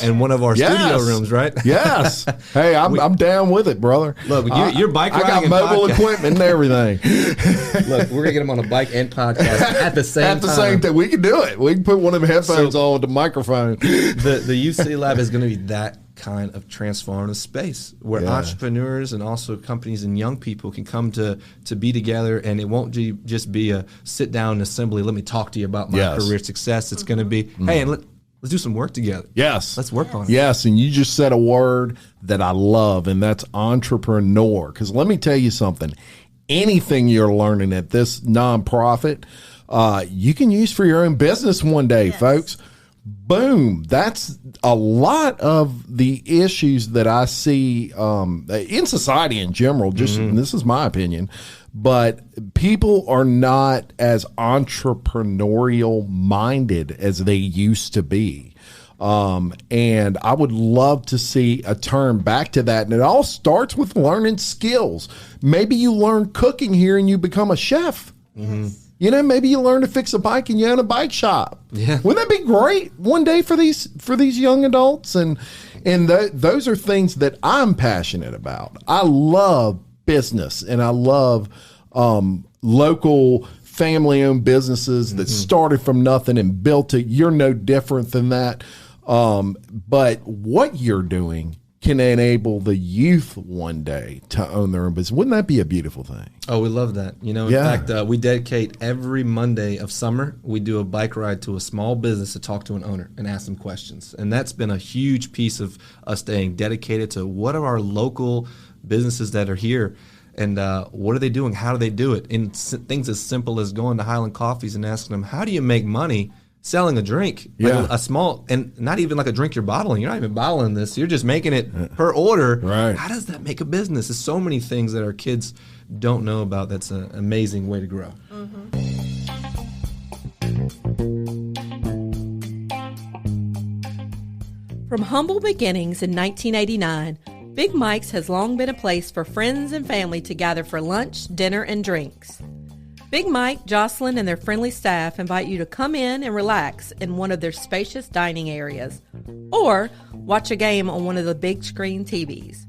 Speaker 6: in one of our studio rooms, right?
Speaker 4: Yes. Hey, I'm down with it, brother.
Speaker 6: Look, you're bike riding.
Speaker 4: I got mobile equipment and everything.
Speaker 6: Look, we're gonna get them on a bike and podcast at the same time.
Speaker 4: At the same time, we can do it. We can put one of them headphones on with the microphone.
Speaker 6: The Youth City Lab is going to be that kind of transformative space where entrepreneurs and also companies and young people can come to be together, and it won't just be a sit down assembly. Let me talk to you about my career success. It's going to be, hey, and let's do some work together.
Speaker 4: Yes.
Speaker 6: Let's work on it.
Speaker 4: Yes, and you just said a word that I love, and that's entrepreneur. Because let me tell you something. Anything you're learning at this nonprofit, you can use for your own business one day, folks. Boom. That's a lot of the issues that I see in society in general. Just this is my opinion, but people are not as entrepreneurial minded as they used to be. And I would love to see a turn back to that. And it all starts with learning skills. Maybe you learn cooking here and you become a chef. You know, maybe you learn to fix a bike and you own a bike shop.
Speaker 6: Yeah.
Speaker 4: Wouldn't that be great one day for these young adults? And those are things that I'm passionate about. I love business, and I love local family-owned businesses that started from nothing and built it. You're no different than that. But what you're doing can enable the youth one day to own their own business. Wouldn't that be a beautiful thing?
Speaker 6: Oh, we love that. You know, in fact, we dedicate every Monday of summer, we do a bike ride to a small business to talk to an owner and ask them questions. And that's been a huge piece of us staying dedicated to what are our local businesses that are here and what are they doing? How do they do it? And things as simple as going to Highland Coffees and asking them, how do you make money selling a drink, like a small, and not even like a drink you're bottling. You're not even bottling this. You're just making it per order.
Speaker 4: Right.
Speaker 6: How does that make a business? There's so many things that our kids don't know about. That's an amazing way to grow.
Speaker 8: From humble beginnings in 1989, Big Mike's has long been a place for friends and family to gather for lunch, dinner, and drinks. Big Mike, Jocelyn, and their friendly staff invite you to come in and relax in one of their spacious dining areas, or watch a game on one of the big screen TVs.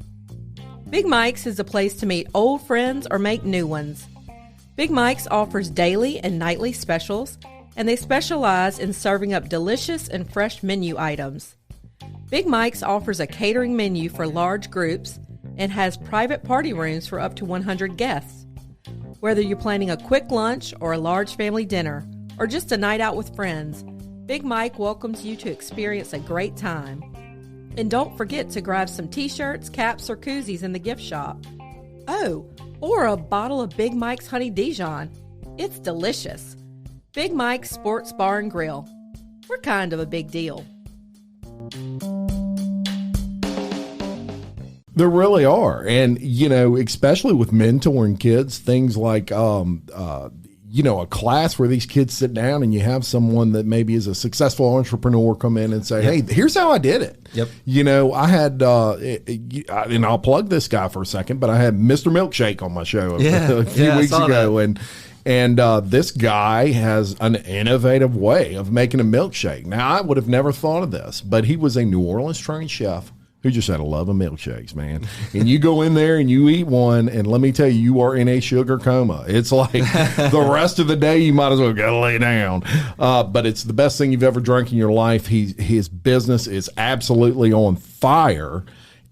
Speaker 8: Big Mike's is a place to meet old friends or make new ones. Big Mike's offers daily and nightly specials, and they specialize in serving up delicious and fresh menu items. Big Mike's offers a catering menu for large groups and has private party rooms for up to 100 guests. Whether you're planning a quick lunch or a large family dinner, or just a night out with friends, Big Mike welcomes you to experience a great time. And don't forget to grab some t-shirts, caps, or koozies in the gift shop. Oh, or a bottle of Big Mike's Honey Dijon. It's delicious. Big Mike's Sports Bar and Grill. We're kind of a big deal.
Speaker 4: There really are. And, especially with mentoring kids, things like, a class where these kids sit down and you have someone that maybe is a successful entrepreneur come in and say, hey, here's how I did it.
Speaker 6: Yep.
Speaker 4: I had, and I'll plug this guy for a second, but I had Mr. Milkshake on my show a few weeks ago. And this guy has an innovative way of making a milkshake. Now, I would have never thought of this, but he was a New Orleans trained chef who just had a love of milkshakes, man. And you go in there and you eat one, and let me tell you, you are in a sugar coma. It's like the rest of the day you might as well go lay down. But it's the best thing you've ever drank in your life. His business is absolutely on fire,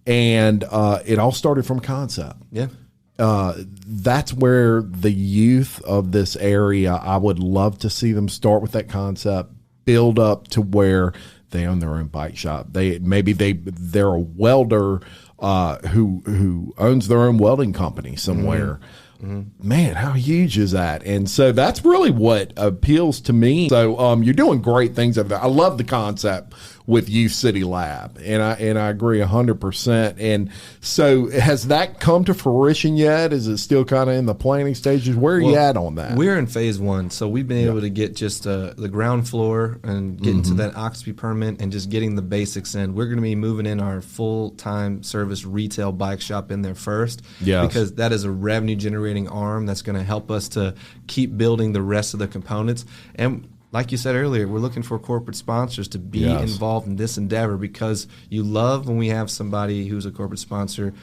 Speaker 4: and it all started from a concept.
Speaker 6: Yeah.
Speaker 4: That's where the youth of this area, I would love to see them start with that concept, build up to where they own their own bike shop. They're a welder who owns their own welding company somewhere. Mm-hmm. Man, how huge is that? And so that's really what appeals to me. So you're doing great things over there. I love the concept with Youth City Lab, and I agree 100%. And so has that come to fruition yet? Is it still kind of in the planning stages? Where are you at on that?
Speaker 6: We're in phase 1, so we've been able to get just the ground floor and get into that occupancy permit and just getting the basics in. We're going to be moving in our full-time service retail bike shop in there first, because that is a revenue generating arm that's going to help us to keep building the rest of the components. And like you said earlier, we're looking for corporate sponsors to be involved in this endeavor, because you love when we have somebody who's a corporate sponsor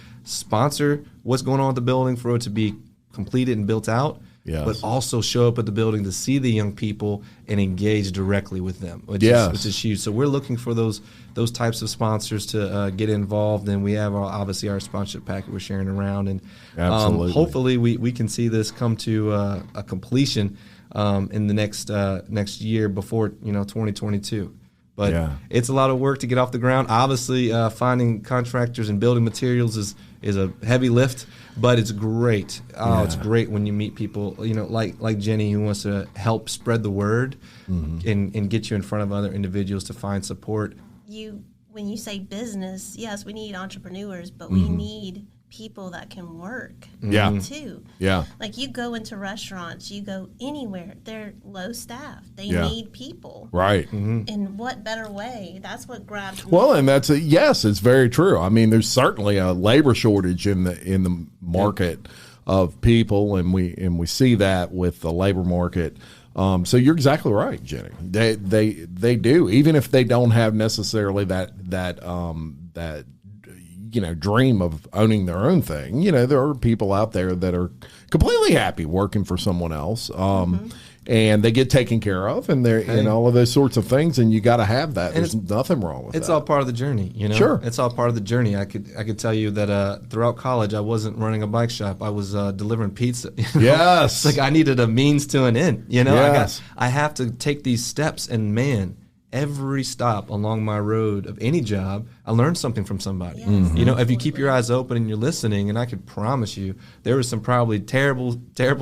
Speaker 6: what's going on with the building for it to be completed and built out, but also show up at the building to see the young people and engage directly with them, which is huge. So we're looking for those types of sponsors to get involved, and we have obviously our sponsorship packet we're sharing around, and hopefully we can see this come to a completion in the next year before 2022. But it's a lot of work to get off the ground. Obviously, finding contractors and building materials is a heavy lift, but it's great. It's great when you meet people, like Jenny, who wants to help spread the word and get you in front of other individuals to find support.
Speaker 5: When you say business, yes, we need entrepreneurs, but we need people that can work too.
Speaker 4: Yeah.
Speaker 5: Like you go into restaurants, you go anywhere, they're low staff. They need people.
Speaker 4: Right.
Speaker 5: In what better way? That's what grabs me.
Speaker 4: Well, and that's it's very true. I mean, there's certainly a labor shortage in the market of people, and we see that with the labor market. So you're exactly right, Jenny. They do, even if they don't have necessarily that dream of owning their own thing. There are people out there that are completely happy working for someone else, and they get taken care of, and and all of those sorts of things. And you got to have that. There's nothing wrong with it.
Speaker 6: It's all part of the journey,
Speaker 4: Sure,
Speaker 6: it's all part of the journey. I could tell you that throughout college, I wasn't running a bike shop. I was delivering pizza.
Speaker 4: Yes,
Speaker 6: it's like I needed a means to an end.
Speaker 4: Yes.
Speaker 6: I have to take these steps, and man, every stop along my road of any job, I learned something from somebody.
Speaker 5: Yes,
Speaker 6: if you keep your eyes open and you're listening, and I could promise you there were some probably terrible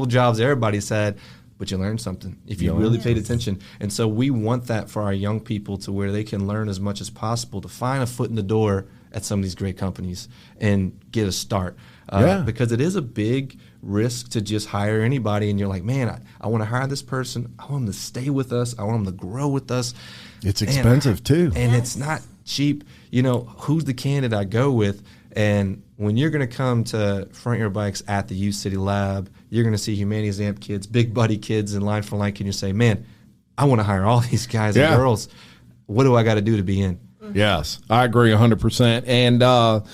Speaker 6: jobs everybody's had, but you learned something if you really paid attention. And so we want that for our young people, to where they can learn as much as possible to find a foot in the door at some of these great companies and get a start. Because it is a big risk to just hire anybody, and you're like, man, I want to hire this person. I want them to stay with us. I want them to grow with us.
Speaker 4: It's expensive too.
Speaker 6: And it's not cheap. Who's the candidate I go with? And when you're going to come to Front Yard Bikes at the Youth City Lab, you're going to see Humanities Amp kids, Big Buddy kids in line for Lincoln. You say, man, I want to hire all these guys and girls. What do I got to do to be in?
Speaker 4: Yes, I agree 100%.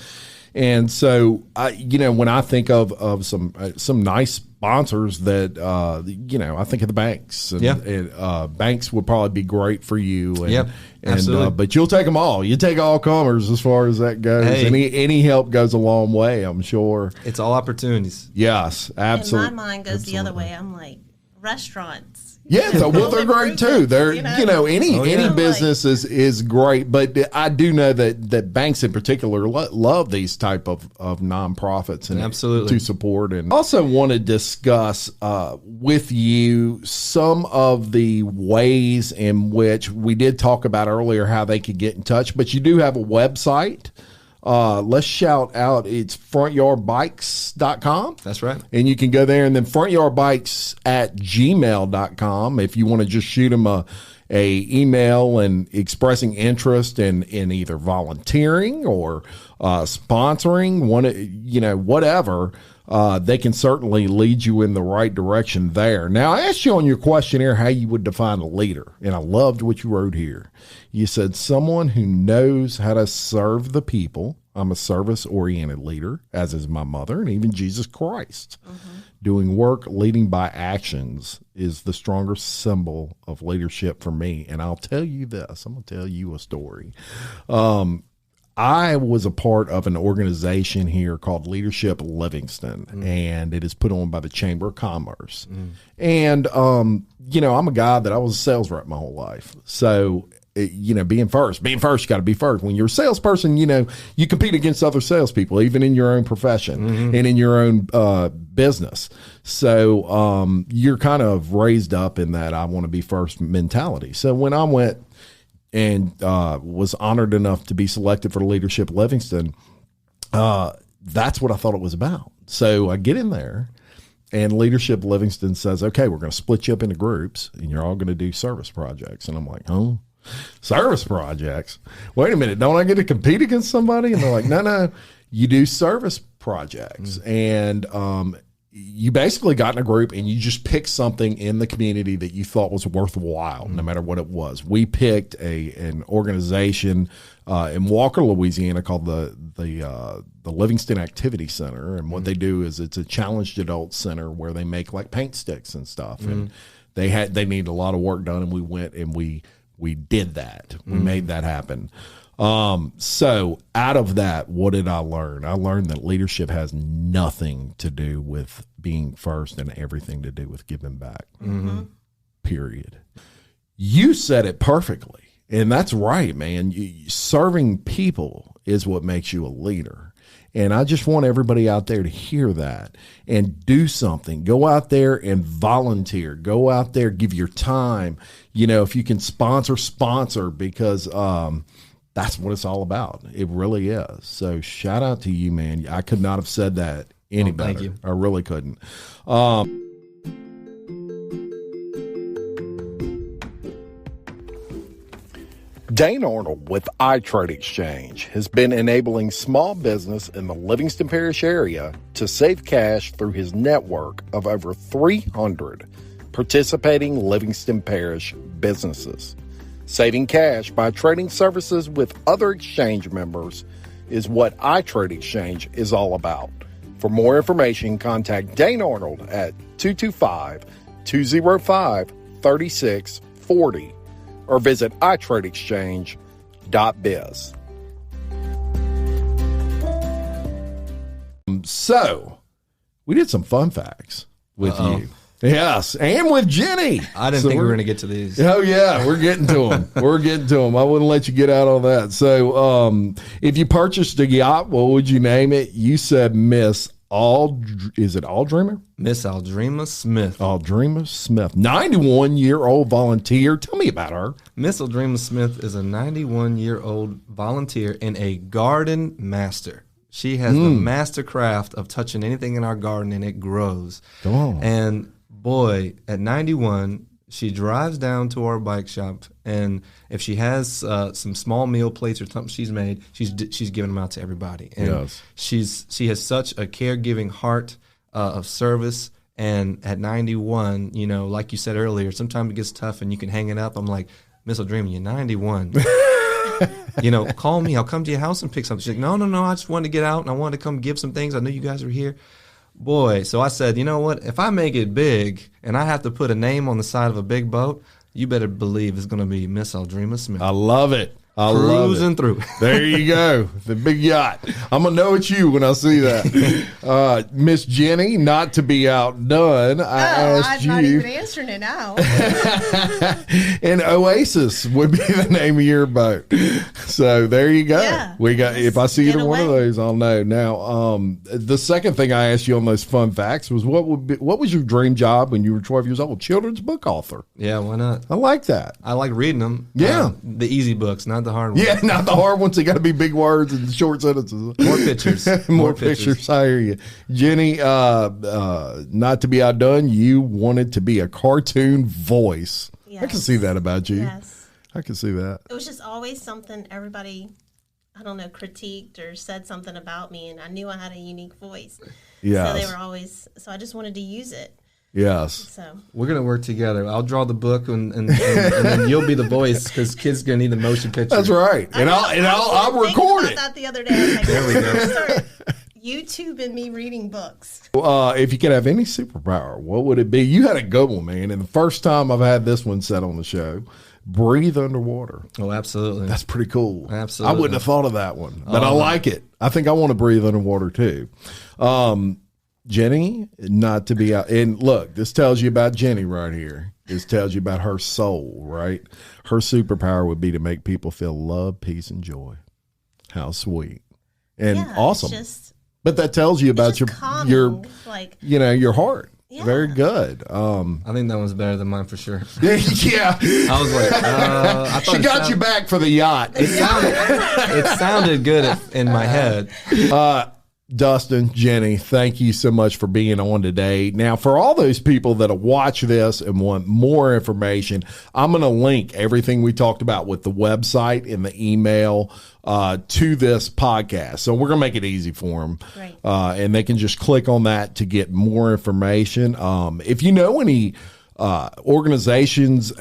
Speaker 4: And so, when I think of some nice sponsors that, I think of the banks. And banks would probably be great for you. And,
Speaker 6: absolutely.
Speaker 4: But you'll take them all. You take all comers as far as that goes. Any help goes a long way, I'm sure.
Speaker 6: It's all opportunities.
Speaker 4: Yes, absolutely.
Speaker 5: And my mind goes the other way. I'm like, restaurants.
Speaker 4: Yeah, so, well, they're great too. They're any business is great, but I do know that banks in particular love these type of nonprofits and
Speaker 6: absolutely
Speaker 4: to support. And also want to discuss with you some of the ways in which we did talk about earlier how they could get in touch, but you do have a website. Let's shout out. It's frontyardbikes.com.
Speaker 6: That's right.
Speaker 4: And you can go there, and then frontyardbikes@gmail.com if you want to just shoot them a email and expressing interest in either volunteering or sponsoring, whatever. They can certainly lead you in the right direction there. Now, I asked you on your questionnaire how you would define a leader, and I loved what you wrote here. You said someone who knows how to serve the people. I'm a service-oriented leader, as is my mother, and even Jesus Christ. Mm-hmm. Doing work, leading by actions is the strongest symbol of leadership for me. And I'll tell you this. I'm going to tell you a story. I was a part of an organization here called Leadership Livingston, and it is put on by the Chamber of Commerce. And, I'm a guy that I was a sales rep my whole life. So, being first, you got to be first. When you're a salesperson, you compete against other salespeople, even in your own profession and in your own business. So you're kind of raised up in that I want to be first mentality. So when I went and was honored enough to be selected for Leadership Livingston, that's what I thought it was about. So I get in there, and Leadership Livingston says, okay, we're going to split you up into groups, and you're all going to do service projects. And I'm like, oh, service projects? Wait a minute, don't I get to compete against somebody? And they're like, no, you do service projects. And you basically got in a group and you just picked something in the community that you thought was worthwhile, no matter what it was. We picked an organization in Walker, Louisiana called the Livingston Activity Center. And what they do is it's a challenged adult center where they make like paint sticks and stuff. And they need a lot of work done, and we went and we did that. We made that happen. So out of that, what did I learn? I learned that leadership has nothing to do with being first and everything to do with giving back. Period. You said it perfectly. And that's right, man. Serving people is what makes you a leader. And I just want everybody out there to hear that and do something. Go out there and volunteer. Go out there, give your time. If you can sponsor, because that's what it's all about. It really is. So shout out to you, man. I could not have said that any better.
Speaker 6: Thank you.
Speaker 4: I really couldn't. Dane Arnold with iTrade Exchange has been enabling small business in the Livingston Parish area to save cash through his network of over 300 participating Livingston Parish businesses. Saving cash by trading services with other exchange members is what iTrade Exchange is all about. For more information, contact Dane Arnold at 225-205-3640 or visit iTradeExchange.biz. So, we did some fun facts with you. Yes, and with Jenny.
Speaker 6: I didn't think we were going to get to these.
Speaker 4: Oh, yeah, we're getting to them. I wouldn't let you get out on that. So, if you purchased a yacht, what would you name it? You said Miss Aldreamer?
Speaker 6: Miss Aldreama Smith.
Speaker 4: Aldreama Smith. 91-year-old volunteer. Tell me about her.
Speaker 6: Miss Aldreama Smith is a 91-year-old volunteer and a garden master. She has the master craft of touching anything in our garden, and it grows.
Speaker 4: Go on.
Speaker 6: And boy, at 91, she drives down to our bike shop, and if she has some small meal plates or something she's made, she's giving them out to everybody. And she has such a caregiving heart of service. And at 91, like you said earlier, sometimes it gets tough and you can hang it up. I'm like, Miss Aldreama, you're 91. Call me. I'll come to your house and pick something. She's like, no. I just wanted to get out and I wanted to come give some things. I knew you guys were here. Boy, so I said, you know what? If I make it big and I have to put a name on the side of a big boat, you better believe it's going to be Miss Aldreama Smith.
Speaker 4: I love it.
Speaker 6: Cruising through.
Speaker 4: There you go. The big yacht. I'm going to know it's you when I see that. Miss Jenny, not to be outdone,
Speaker 5: I'm not even answering it now.
Speaker 4: And Oasis would be the name of your boat. So there you go.
Speaker 5: Yeah,
Speaker 4: we got. If I see either one of those, I'll know. Now, the second thing I asked you on those fun facts was what was your dream job when you were 12 years old? Children's book author.
Speaker 6: Yeah, why not?
Speaker 4: I like that.
Speaker 6: I like reading them.
Speaker 4: Yeah.
Speaker 6: The easy books, not the hard ones.
Speaker 4: Yeah, not the hard ones. They got to be big words and short sentences.
Speaker 6: More pictures.
Speaker 4: More pictures. I hear you. Jenny, not to be outdone, you wanted to be a cartoon voice. Yes. I can see that about you.
Speaker 5: Yes.
Speaker 4: I can see that.
Speaker 5: It was just always something everybody, I don't know, critiqued or said something about me, and I knew I had a unique voice.
Speaker 4: Yeah.
Speaker 5: So they were always, so I just wanted to use it.
Speaker 4: Yes.
Speaker 5: So
Speaker 6: we're gonna work together. I'll draw the book, and then you'll be the voice because kids gonna need the motion picture.
Speaker 4: That's right. And I'll record it.
Speaker 5: That the other day, I was like,
Speaker 6: there we go.
Speaker 5: Start YouTube and me reading books.
Speaker 4: If you could have any superpower, what would it be? You had a good one, man. And the first time I've had this one said on the show, breathe underwater.
Speaker 6: Oh, absolutely.
Speaker 4: That's pretty cool.
Speaker 6: Absolutely.
Speaker 4: I wouldn't have thought of that one, but I like it. I think I want to breathe underwater too. Jenny, not to be out. And look, this tells you about Jenny right here. This tells you about her soul, right? Her superpower would be to make people feel love, peace, and joy. How sweet. And awesome. But that tells you about your
Speaker 5: like,
Speaker 4: your heart.
Speaker 5: Yeah.
Speaker 4: Very good.
Speaker 6: I think that one's better than mine for sure.
Speaker 4: Yeah.
Speaker 6: I was like, I thought
Speaker 4: she got you back for the yacht.
Speaker 6: It sounded good in my head.
Speaker 4: Dustin, Jenny, thank you so much for being on today. Now, for all those people that watch this and want more information, I'm going to link everything we talked about with the website and the email to this podcast. So we're going to make it easy for them.
Speaker 5: Right.
Speaker 4: And they can just click on that to get more information. If you know any organizations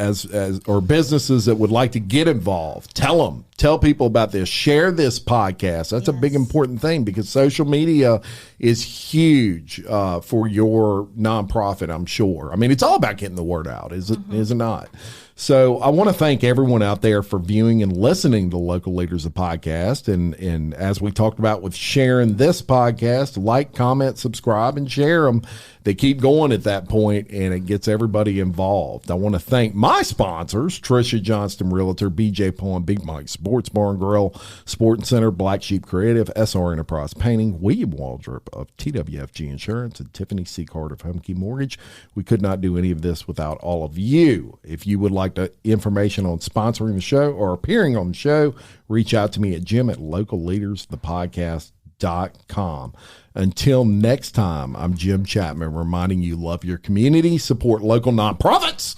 Speaker 4: or businesses that would like to get involved, tell people about this, share this podcast. That's a big important thing because social media is huge for your nonprofit, I'm sure. I mean, it's all about getting the word out, is it not? So I want to thank everyone out there for viewing and listening to Local Leaders, the podcast. And as we talked about with sharing this podcast, like, comment, subscribe, and share them. They keep going at that point, and it gets everybody involved. I want to thank my sponsors, Tricia Johnston Realtor, BJ Pawn, Big Mike Sports Bar and Grill, Sporting Center, Black Sheep Creative, SR Enterprise Painting, William Waldrop of TWFG Insurance, and Tiffany Seacard of Homekey Mortgage. We could not do any of this without all of you. If you would like information on sponsoring the show or appearing on the show, reach out to me at jim@localleadersthepodcast.com. Until next time, I'm Jim Chapman reminding you, love your community, support local nonprofits,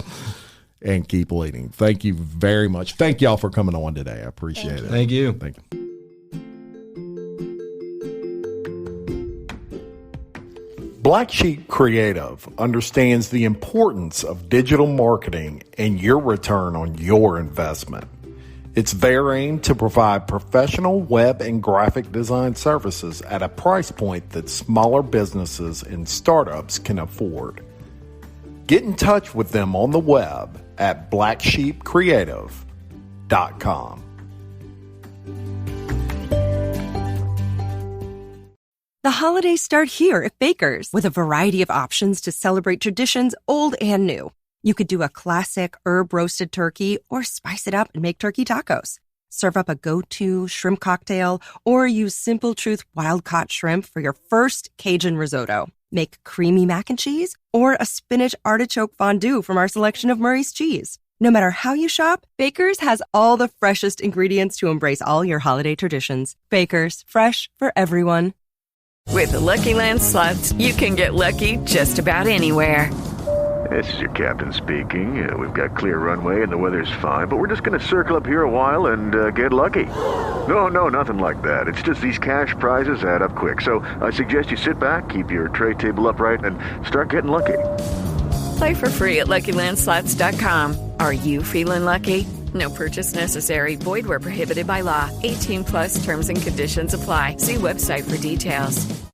Speaker 4: and keep leading. Thank you very much. Thank y'all for coming on today. I appreciate it.
Speaker 6: Thank you.
Speaker 4: Thank you. Black Sheep Creative understands the importance of digital marketing and your return on your investment. It's their aim to provide professional web and graphic design services at a price point that smaller businesses and startups can afford. Get in touch with them on the web at blacksheepcreative.com.
Speaker 7: The holidays start here at Baker's with a variety of options to celebrate traditions old and new. You could do a classic herb-roasted turkey or spice it up and make turkey tacos. Serve up a go-to shrimp cocktail or use Simple Truth wild-caught shrimp for your first Cajun risotto. Make creamy mac and cheese or a spinach artichoke fondue from our selection of Murray's cheese. No matter how you shop, Baker's has all the freshest ingredients to embrace all your holiday traditions. Baker's, fresh for everyone.
Speaker 9: With the Lucky Land Slots, you can get lucky just about anywhere.
Speaker 10: This is your captain speaking. We've got clear runway and the weather's fine, but we're just going to circle up here a while and get lucky. No, nothing like that. It's just these cash prizes add up quick. So I suggest you sit back, keep your tray table upright, and start getting lucky.
Speaker 9: Play for free at LuckyLandSlots.com. Are you feeling lucky? No purchase necessary. Void where prohibited by law. 18+ terms and conditions apply. See website for details.